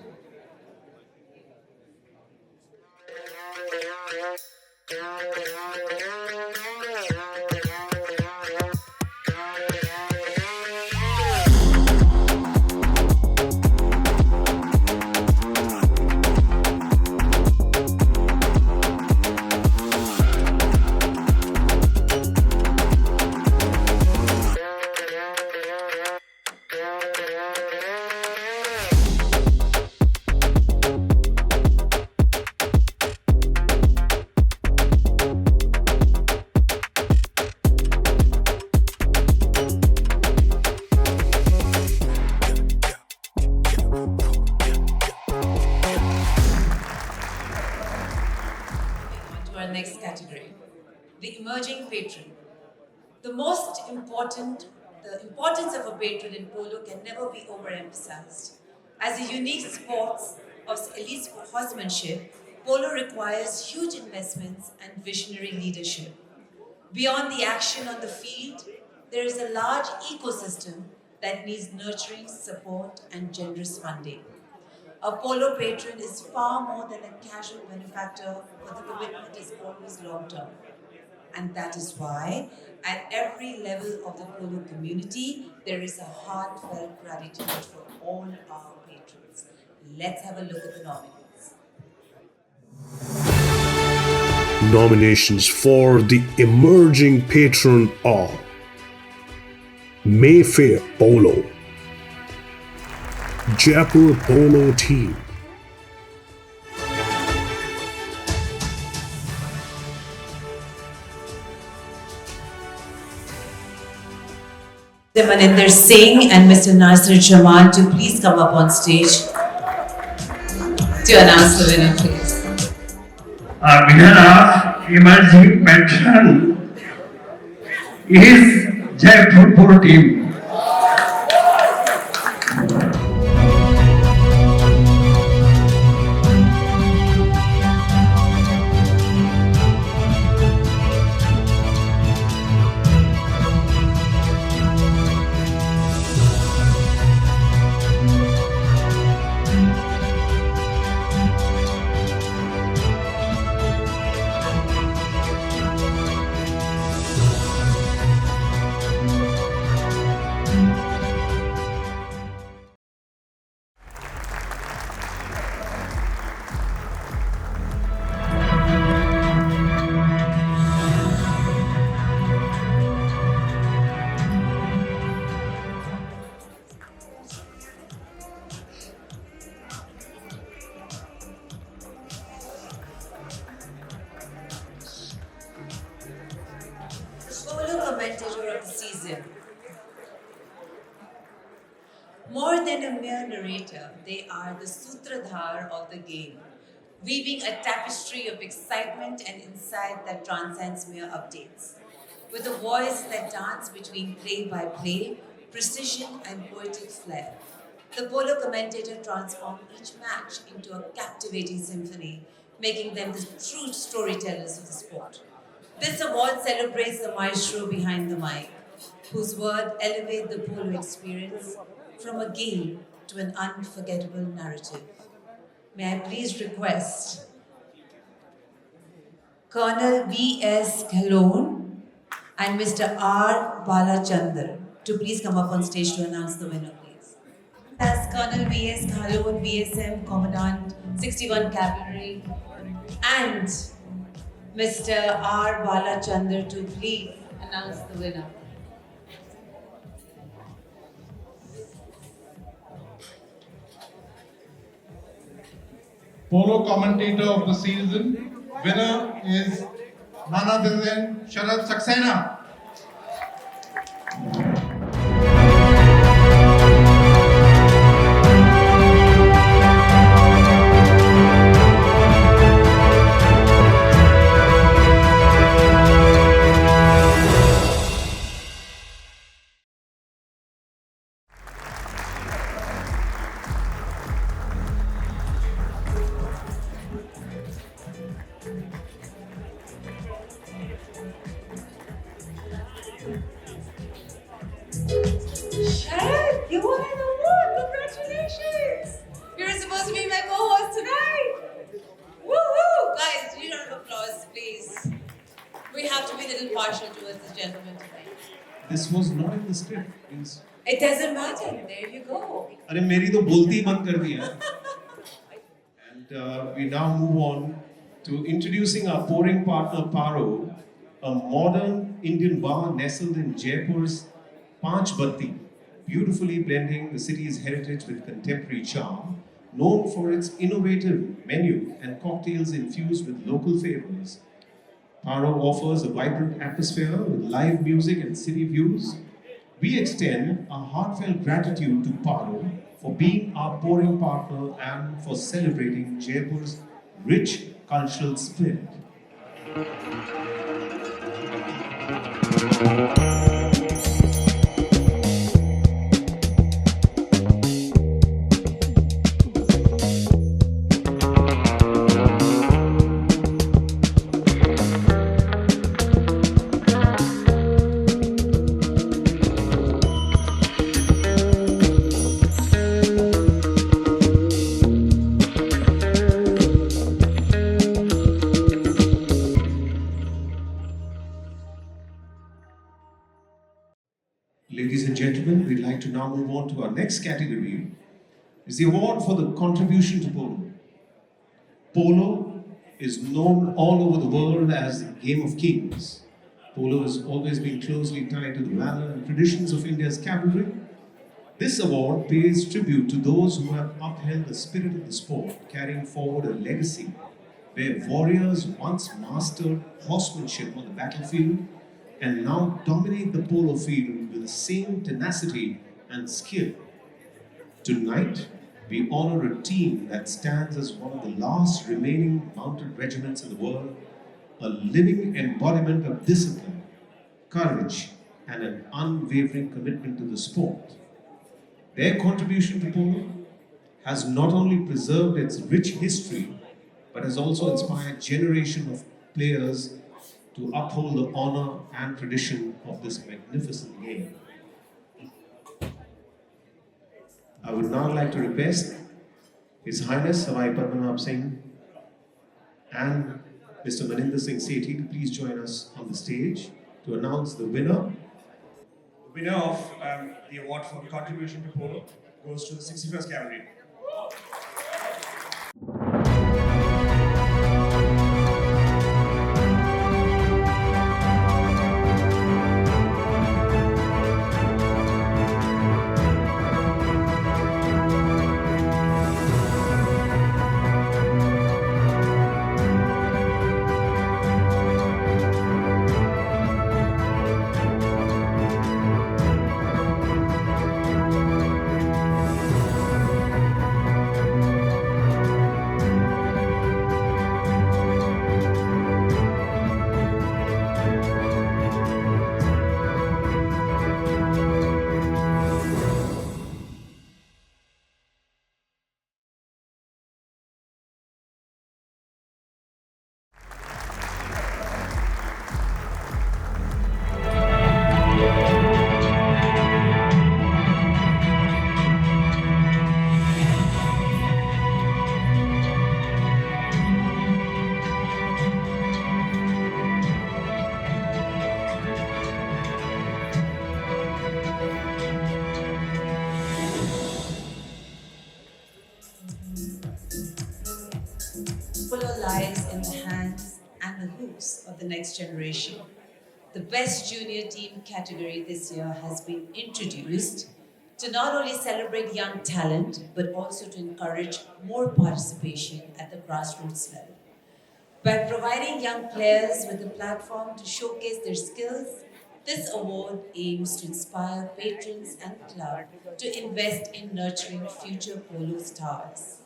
To our next category, the emerging patron. The importance of a patron in polo can never be overemphasized. As a unique sport of elite horsemanship, polo requires huge investments and visionary leadership. Beyond the action on the field, there is a large ecosystem that needs nurturing, support, and generous funding. A polo patron is far more than a casual benefactor, but the commitment is always long-term. And that is why, at every level of the polo community, there is a heartfelt gratitude for all our patrons. Let's have a look at the nominees. Nominations for the emerging patron are Mayfair Polo, Jaipur Polo Team, Maninder Singh and Mr. Nasir Jamal to please come up on stage. to announce the winner, please. Our winner of emerging pension is Jaipur Polo team. Polo commentator of the season. More than a mere narrator, they are the sutradhar of the game, weaving a tapestry of excitement and insight that transcends mere updates. With a voice that dances between play-by-play, precision and poetic flair, the polo commentator transforms each match into a captivating symphony, making them the true storytellers of the sport. This award celebrates the maestro behind the mic, whose words elevate the polo experience from a game to an unforgettable narrative. May I please request Colonel B.S. Ghalon and Mr. R. Balachandar to please come up on stage to announce the winner, please. As Colonel B.S. Ghalon, BSM Commandant, 61 Cavalry, and Mr. R. Balachandar to please announce the winner. Polo commentator of the season. Winner is none other than Sharad Saxena. Sharad, you won an award! Congratulations! You're supposed to be my co-host tonight! Woohoo! Guys, do you round of applause, please? We have to be a little partial towards this gentleman tonight. This was not in the script. Please. It doesn't matter. There you go. अरे मेरी तो बोलती ही बंद कर दिया. And we now move on to introducing our pouring partner Paro, a modern Indian bar nestled in Jaipur's Panch Batti, beautifully blending the city's heritage with contemporary charm, known for its innovative menu and cocktails infused with local flavors. Paro offers a vibrant atmosphere with live music and city views. We extend our heartfelt gratitude to Paro for being our pouring partner and for celebrating Jaipur's rich cultural spirit. Ladies and gentlemen, we'd like to now move on to our next category. It's the award for the contribution to polo. Polo is known all over the world as the game of kings. Polo has always been closely tied to the valor and traditions of India's cavalry. This award pays tribute to those who have upheld the spirit of the sport, carrying forward a legacy where warriors once mastered horsemanship on the battlefield and now dominate the polo field with the same tenacity and skill. Tonight, we honor a team that stands as one of the last remaining mounted regiments in the world, a living embodiment of discipline, courage, and an unwavering commitment to the sport. Their contribution to polo has not only preserved its rich history, but has also inspired generations of players to uphold the honor and tradition of this magnificent game. I would now like to request His Highness Savai Padmanabh Singh and Mr. Maninder Singh Sethi to please join us on the stage to announce the winner. The winner of the award for contribution to polo goes to the 61st Cavalry. Polo lies in the hands and the hoops of the next generation. The best junior team category this year has been introduced to not only celebrate young talent, but also to encourage more participation at the grassroots level. By providing young players with a platform to showcase their skills, this award aims to inspire patrons and the club to invest in nurturing future polo stars.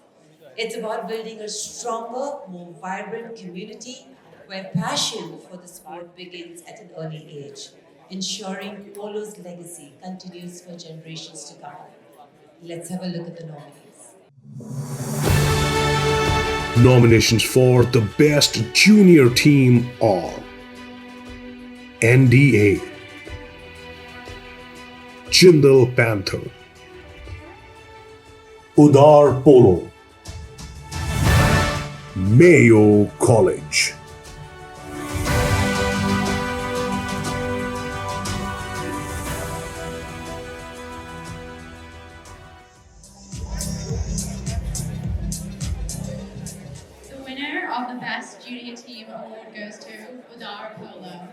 It's about building a stronger, more vibrant community where passion for the sport begins at an early age, ensuring polo's legacy continues for generations to come. Let's have a look at the nominees. Nominations for the best junior team are NDA, Jindal Panther, Udar Polo, Mayo College. The winner of the Best Junior Team Award goes to Udar Polo.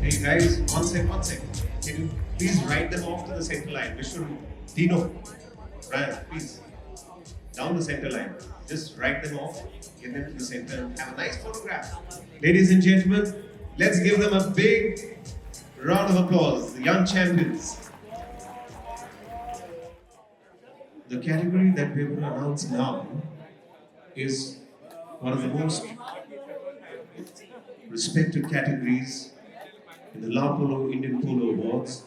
Hey guys, one sec. Can you please write them off to the center line? Vishnu, Dino, Brian, please. Down the center line. Just write them off, get them to the center, and have a nice photograph. Ladies and gentlemen, let's give them a big round of applause, the young champions. The category that we will announce now is one of the most respected categories in the La Polo Indian Polo Awards.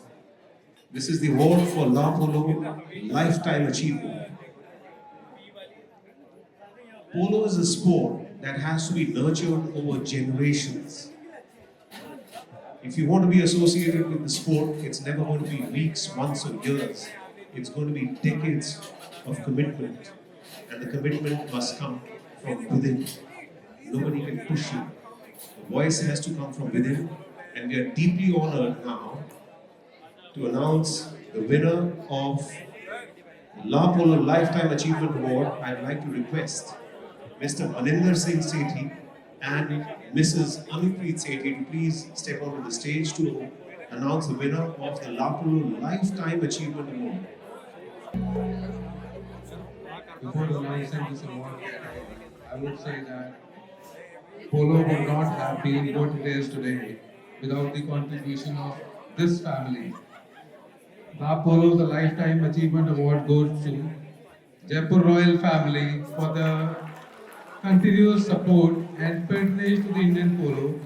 This is the award for La Polo Lifetime Achievement. Polo is a sport that has to be nurtured over generations. If you want to be associated with the sport, it's never going to be weeks, months, or years. It's going to be decades of commitment. And the commitment must come from within. Nobody can push you. The voice has to come from within. And we are deeply honored now to announce the winner of La Polo Lifetime Achievement Award. I'd like to request Mr. Maninder Singh Sethi and Mrs. Anupreet Sethi to please step onto the stage to announce the winner of the La Polo Lifetime Achievement Award. Before announcing this award, I would say that polo would not have been what it is today without the contribution of this family. La Polo, the Lifetime Achievement Award goes to Jaipur Royal family for the continuous support and patronage to the Indian polo.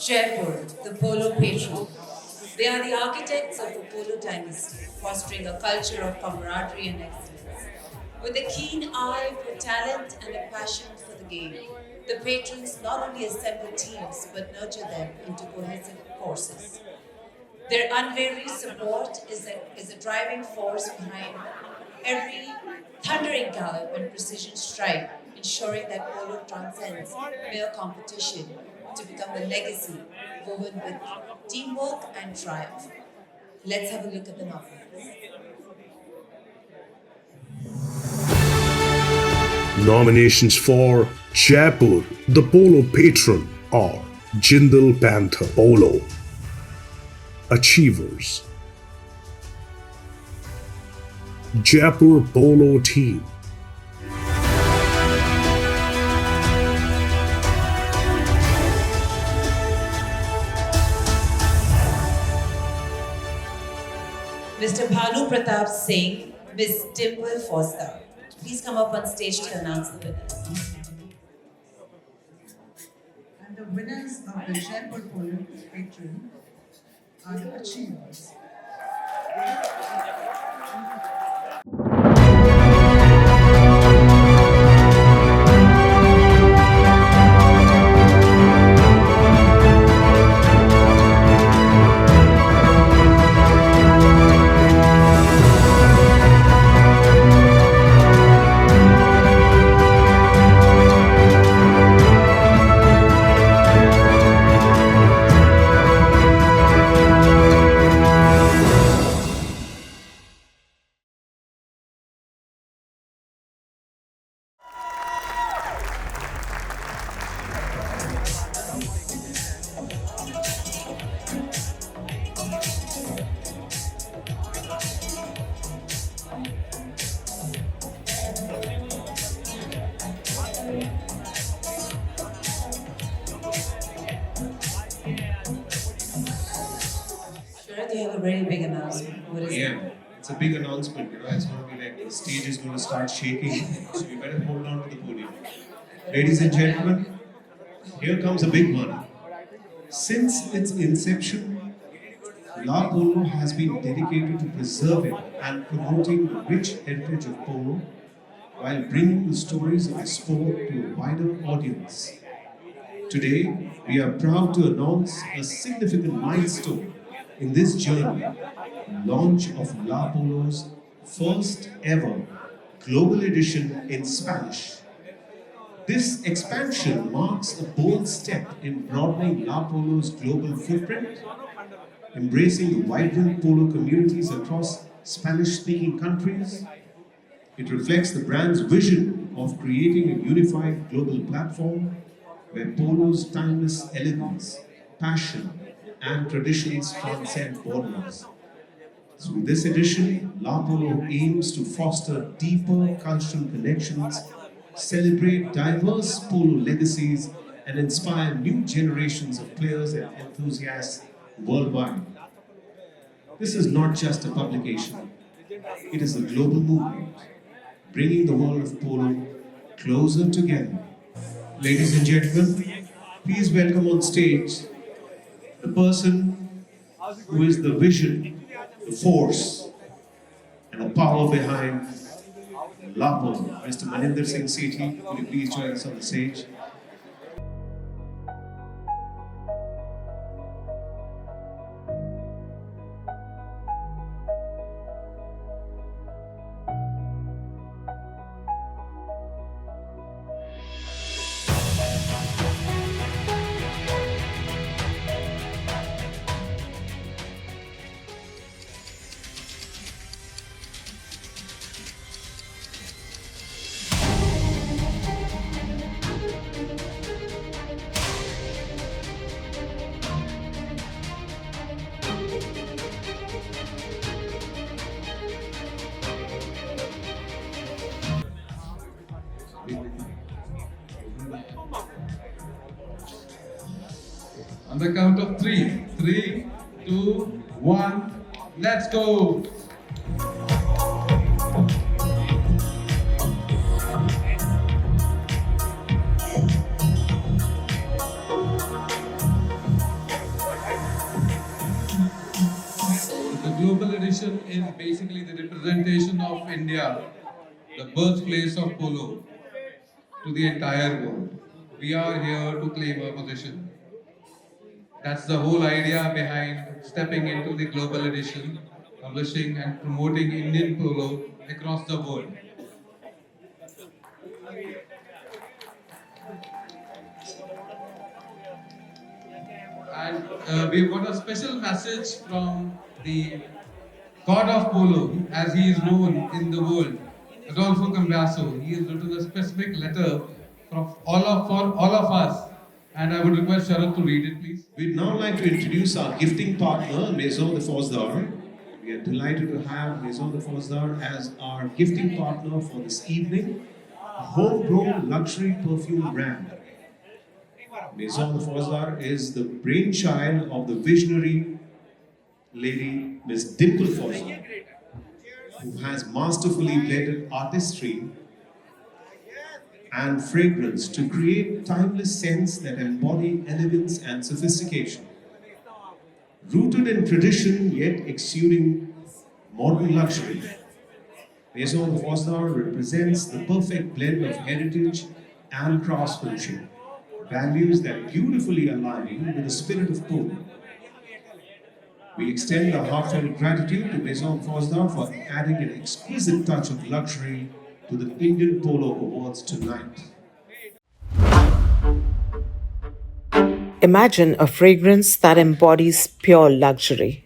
Jaipur, the polo patron. They are the architects of the polo dynasty, fostering a culture of camaraderie and excellence. With a keen eye for talent and a passion for the game, the patrons not only assemble teams but nurture them into cohesive forces. Their unwavering support is a driving force behind every thundering gallop and precision strike, ensuring that polo transcends mere competition to become a legacy woven with teamwork and triumph. Let's have a look at the nominees. Nominations for Jaipur, the Polo Patron, are Jindal Panther Polo, Achievers, Jaipur Polo Team, Mr. Bhanu Pratap Singh, Ms. Dimple Foster. Please come up on stage to announce the winners. And the winners of the Jaipur Polo Patron are the Achievers. You have a very big announcement. What is it? Yeah, it's a big announcement. It's going to be like the stage is going to start shaking. So you better hold on to the podium. Ladies and gentlemen, here comes a big one. Since its inception, La Polo has been dedicated to preserving and promoting the rich heritage of polo while bringing the stories of the sport to a wider audience. Today, we are proud to announce a significant milestone in this journey, the launch of La Polo's first ever global edition in Spanish. This expansion marks a bold step in broadening La Polo's global footprint, embracing the vibrant polo communities across Spanish-speaking countries. It reflects the brand's vision of creating a unified global platform where polo's timeless elegance, passion, and traditions transcend borders. Through this edition, La Polo aims to foster deeper cultural connections, celebrate diverse polo legacies, and inspire new generations of players and enthusiasts worldwide. This is not just a publication, it is a global movement, bringing the world of polo closer together. Ladies and gentlemen, please welcome on stage the person who is the vision, the force, and the power behind La Polo. Mr. Maninder Singh Sethi, will you please join us on the stage? On the count of three. 3, 2, 1, let's go! The global edition is basically the representation of India, the birthplace of polo, to the entire world. We are here to claim our position. That's the whole idea behind stepping into the global edition, publishing and promoting Indian polo across the world. And we've got a special message from the god of polo, as he is known in the world, Adolfo Cambiaso. He has written a specific letter for all of us, and I would request Sharat to read it, please. We'd now like to introduce our gifting partner, Maison de Fosdar. We are delighted to have Maison de Fosdar as our gifting partner for this evening, a homegrown luxury perfume brand. Maison de Fosdar is the brainchild of the visionary lady, Miss Dimple Fosdar, who has masterfully blended artistry and fragrance to create timeless scents that embody elegance and sophistication. Rooted in tradition yet exuding modern luxury, Maison de Fosdar represents the perfect blend of heritage and craftsmanship, values that beautifully align with the spirit of polo. We extend our heartfelt gratitude to Maison de Fosdar for adding an exquisite touch of luxury to the Indian Polo Awards tonight. Imagine a fragrance that embodies pure luxury.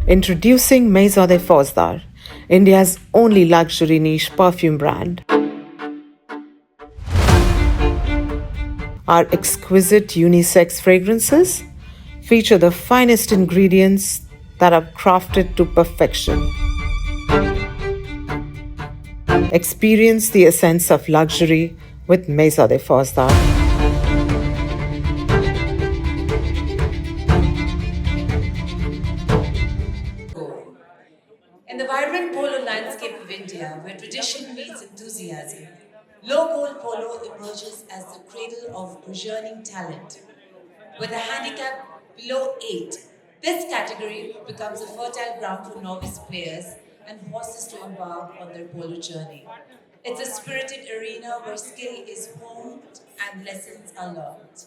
Introducing Maison de Fosdar, India's only luxury niche perfume brand. Our exquisite unisex fragrances feature the finest ingredients that are crafted to perfection. Experience the essence of luxury with Maison de Fosdar. In the vibrant polo landscape of India, where tradition meets enthusiasm, Low goal polo emerges as the cradle of burgeoning talent. With a handicap below 8, this category becomes a fertile ground for novice players and horses to embark on their polo journey. It's a spirited arena where skill is honed and lessons are learned.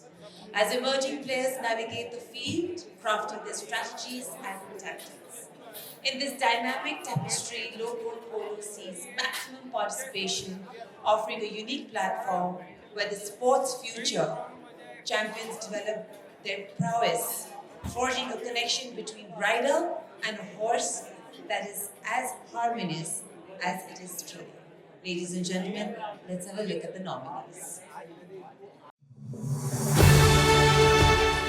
As emerging players navigate the field, crafting their strategies and tactics. In this dynamic tapestry, local polo sees maximum participation, offering a unique platform where the sport's future champions develop their prowess, forging a connection between rider and a horse that is as harmonious as it is true. Ladies and gentlemen, let's have a look at the nominees.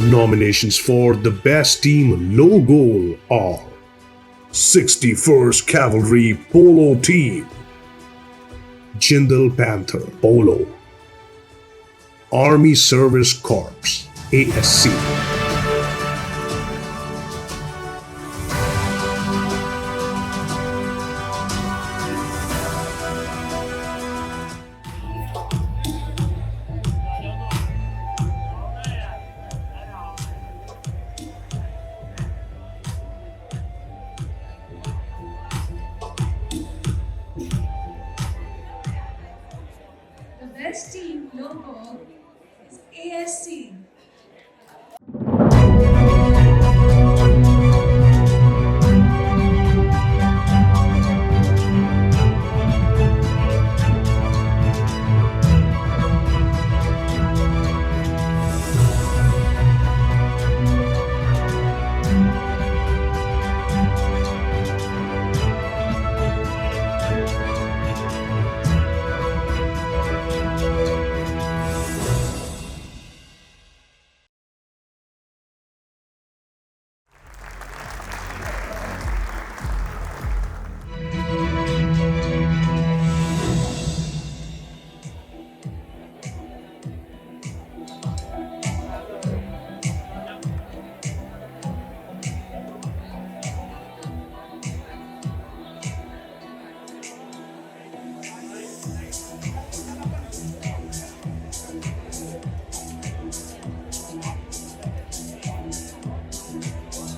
Nominations for the Best Team Low Goal are 61st Cavalry Polo Team, Jindal Panther Polo, Army Service Corps ASC, The best team logo is ASC.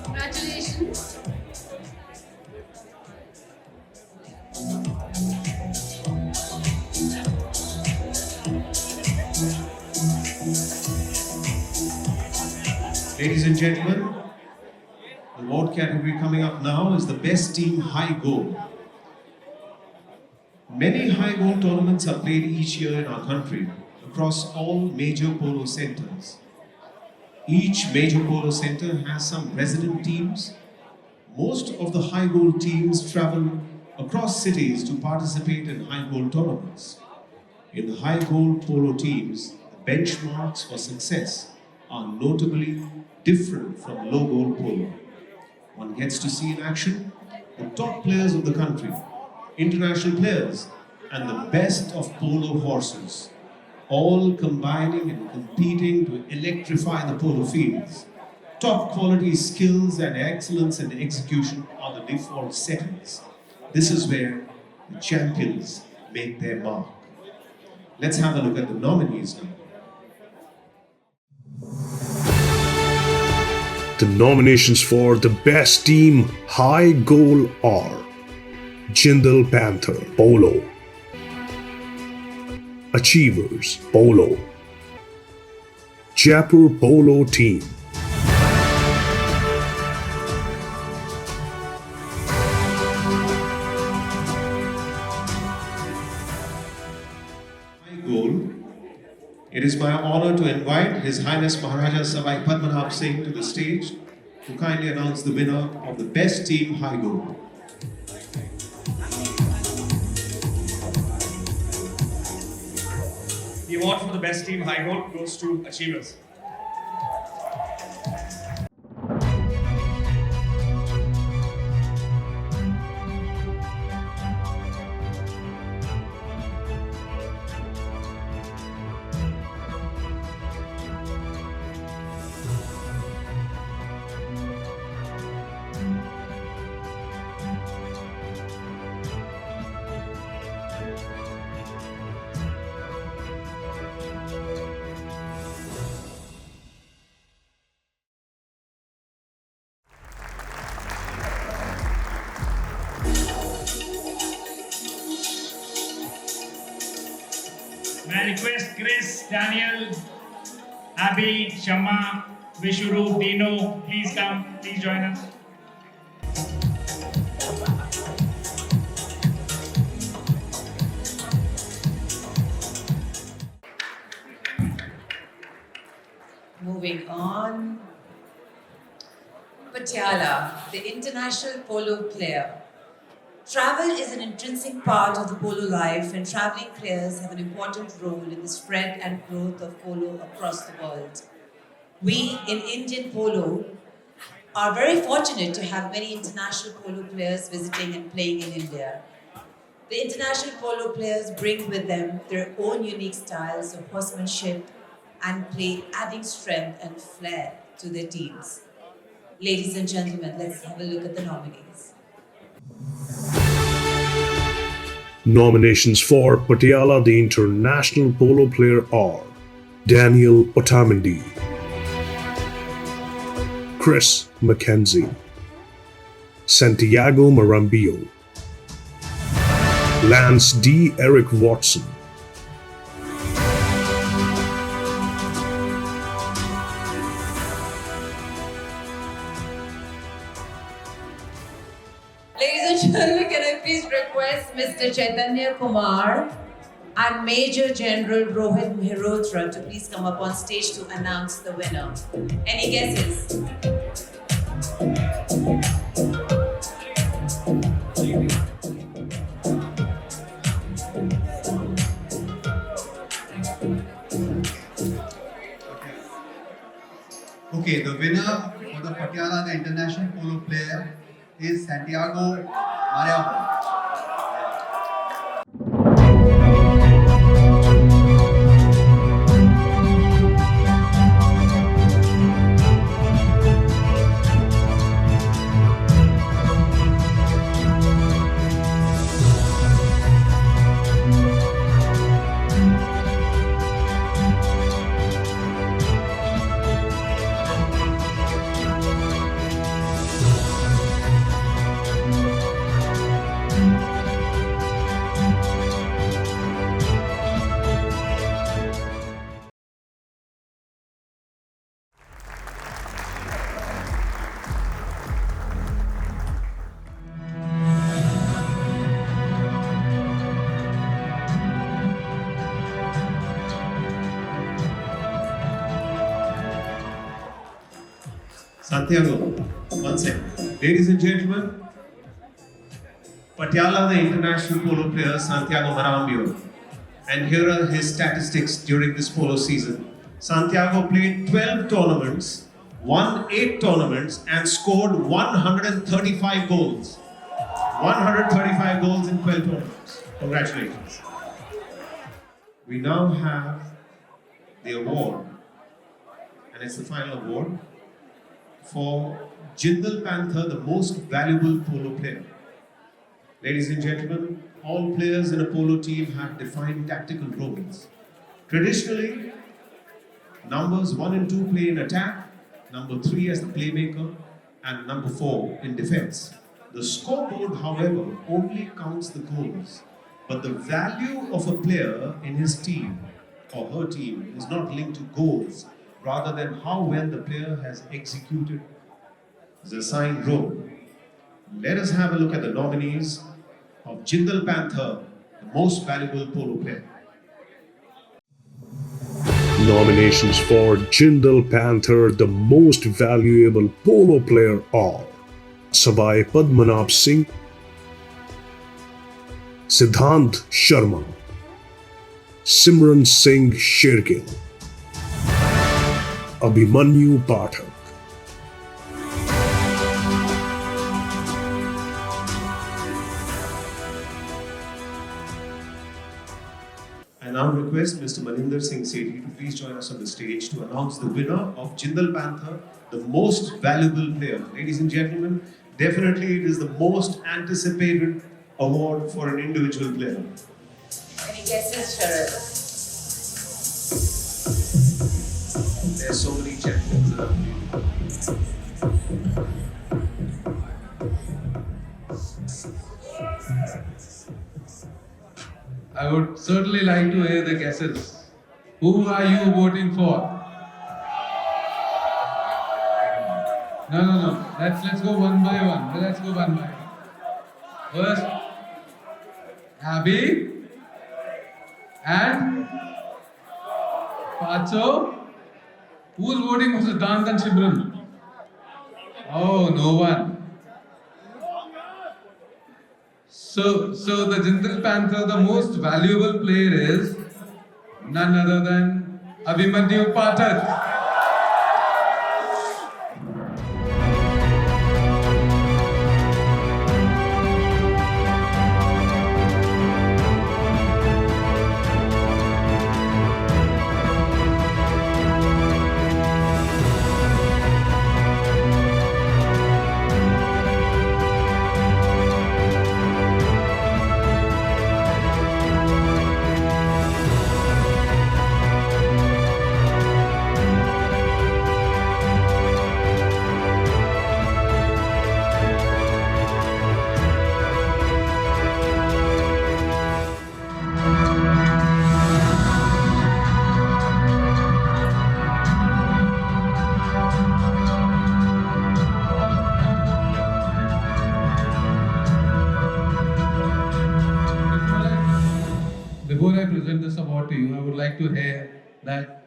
Congratulations. Ladies and gentlemen, the award category coming up now is the Best Team High Goal. Many high goal tournaments are played each year in our country across all major polo centers. Each major polo center has some resident teams. Most of the high goal teams travel across cities to participate in high goal tournaments. In the high goal polo teams, the benchmarks for success are notably different from low goal polo. One gets to see in action the top players of the country, international players, and the best of polo horses, all combining and competing to electrify the polo fields. Top quality skills and excellence in execution are the default settings. This is where the champions make their mark. Let's have a look at the nominees now. The nominations for the Best Team High Goal are Jindal Panther Polo, Achievers Polo, Jaipur Polo Team, Goal. It is my honor to invite His Highness Maharaja Savai Padmanabh Singh to the stage to kindly announce the winner of the Best Team High Goal. The award for the best team high goal goes to Achievers. May I request Chris, Daniel, Abby, Shamma, Vishuru, Dino, please come, please join us. Moving on. Patiala, the international polo player. Travel is an intrinsic part of the polo life, and traveling players have an important role in the spread and growth of polo across the world. We in Indian polo are very fortunate to have many international polo players visiting and playing in India. The international polo players bring with them their own unique styles of horsemanship and play, adding strength and flair to their teams. Ladies and gentlemen, let's have a look at the nominees. Nominations for Patiala the International Polo Player are Daniel Otamendi, Chris Mackenzie, Santiago Marambio, Lance D. Eric Watson, Ladies and gentlemen, can I please request Mr. Chaitanya Kumar and Major General Rohit Mehrotra to please come up on stage to announce the winner. Any guesses? Okay, the winner for the Patiala, the international polo player, is Santiago Marambio. Santiago, one second. Ladies and gentlemen, Patiala, the international polo player, Santiago Marambio. And here are his statistics during this polo season. Santiago played 12 tournaments, won 8 tournaments, and scored 135 goals. 135 goals in 12 tournaments. Congratulations. We now have the award, and it's the final award for Jindal Panther, the most valuable polo player. Ladies and gentlemen, all players in a polo team have defined tactical roles. Traditionally, numbers 1 and 2 play in attack, number 3 as the playmaker, and number 4 in defense. The scoreboard, however, only counts the goals, but the value of a player in his team or her team is not linked to goals, rather than how well the player has executed his assigned role. Let us have a look at the nominees of Jindal Panther, the most valuable polo player. Nominations for Jindal Panther, the most valuable polo player are Savai Padmanabh Singh, Siddhant Sharma, Simran Singh Shergill, Abhimanyu Pathak. I now request Mr. Maninder Singh Sethi to please join us on the stage to announce the winner of Jindal Panther, the most valuable player. Ladies and gentlemen, definitely it is the most anticipated award for an individual player. Any guesses, Sharad? There's so many champions around you. I would certainly like to hear the guesses. Who are you voting for? No. Let's go one by one. First, Abby and Pacho. Who's voting for Siddhant and Shibran? Oh, no one. So the Jindal Panther, the most valuable player is none other than Abhimanyu Pathak. Before I present this award to you, I would like to hear that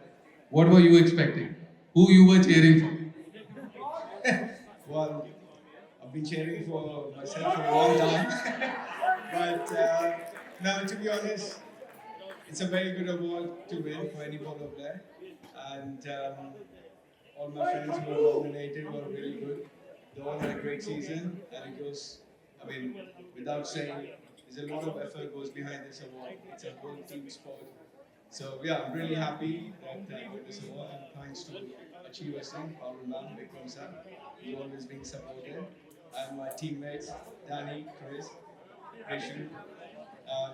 what were you expecting? Who you were cheering for? Well, I've been cheering for myself for a long time. But no, to be honest, it's a very good award to win for any polo player. And all my friends who were nominated were really good. They all had a great season, and it goes, I mean, without saying, there's a lot of effort goes behind this award. It's a whole team sport. So yeah, I'm really happy that I got this award, and thanks to Achieve Singh, Paul Ma'am, Vikram sir, who's always been supported, and my teammates, Danny, Chris, Rishu.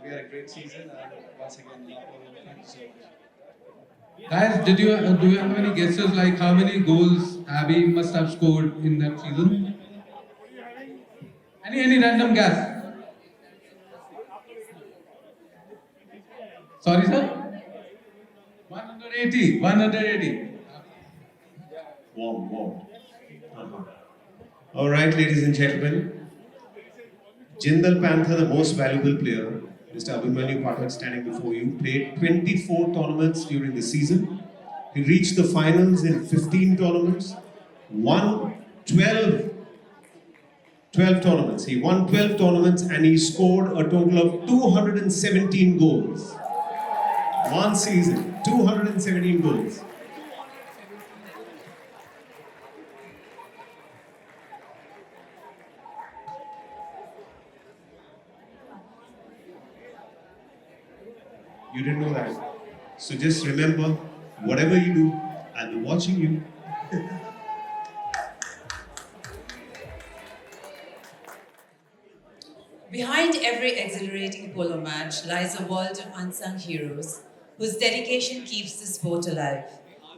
We had a great season, and once again, thank you so much. Guys, do you have any guesses like how many goals Abby must have scored in that season? Any random guess? Sorry, sir? 180. Warm. All right, ladies and gentlemen. Jindal Panther, the most valuable player, Mr. Abhimanyu Pathak, standing before you, played 24 tournaments during the season. He reached the finals in 15 tournaments, won 12 tournaments. He won 12 tournaments and he scored a total of 217 goals. One season, 217 goals. You didn't know that. So just remember, whatever you do, I'll be watching you. Behind every exhilarating polo match lies a world of unsung heroes whose dedication keeps the sport alive.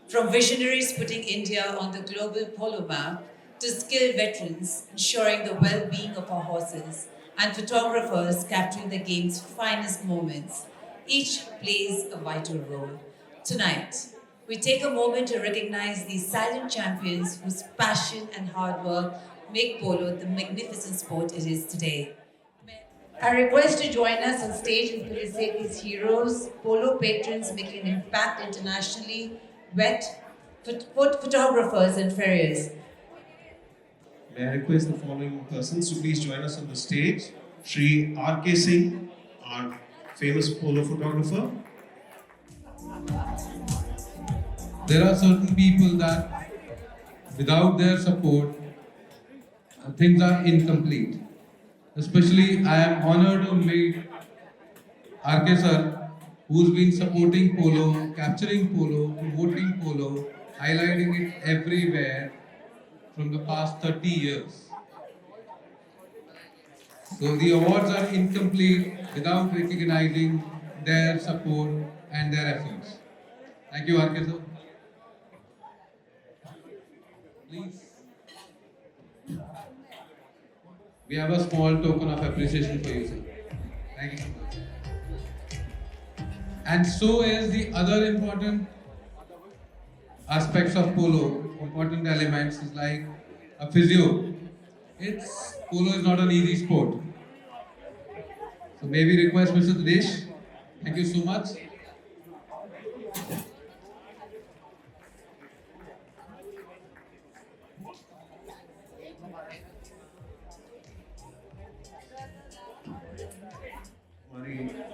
From visionaries putting India on the global polo map to skilled veterans ensuring the well-being of our horses and photographers capturing the game's finest moments, each plays a vital role. Tonight, we take a moment to recognize these silent champions whose passion and hard work make polo the magnificent sport it is today. I request to join us on stage and felicitate these heroes, polo patrons making an impact internationally, photographers and farriers. May I request the following persons to please join us on the stage. Shri R.K. Singh, our famous polo photographer. There are certain people that without their support, things are incomplete. Especially, I am honored to meet R.K. sir, who's been supporting polo, capturing polo, promoting polo, highlighting it everywhere from the past 30 years. So the awards are incomplete without recognizing their support and their efforts. Thank you, R.K. sir. Please. We have a small token of appreciation for you, sir. Thank you so much. And so is the other important aspects of polo, important elements is like a physio. Polo is not an easy sport. So may we request Mr. Dinesh, thank you so much.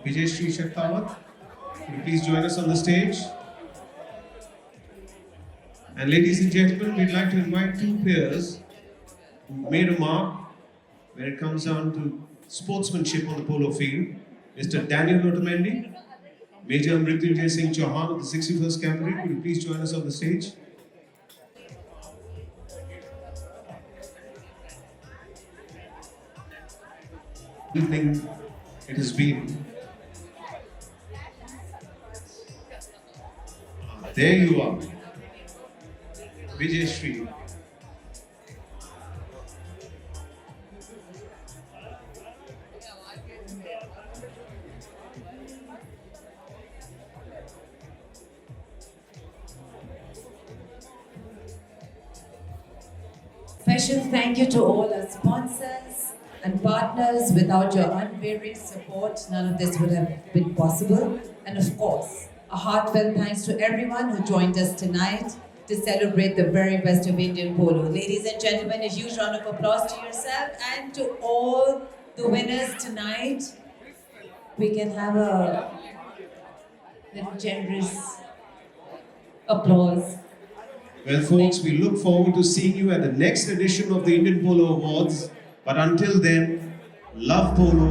Vijay Shri Shaktawat, will you please join us on the stage? And ladies and gentlemen, we'd like to invite two players who made a mark when it comes down to sportsmanship on the polo field. Mr. Daniel Otamendi, Major Mrityunjay Singh Chauhan of the 61st Cavalry, will you please join us on the stage? Evening it has been. There you are, Vijay Shri. Special thank you to all our sponsors and partners. Without your unwavering support, none of this would have been possible. And of course, a heartfelt thanks to everyone who joined us tonight to celebrate the very best of Indian polo. Ladies and gentlemen, a huge round of applause to yourself and to all the winners tonight. We can have a little generous applause. Well, folks, we look forward to seeing you at the next edition of the Indian Polo Awards. But until then, love polo,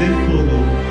live polo,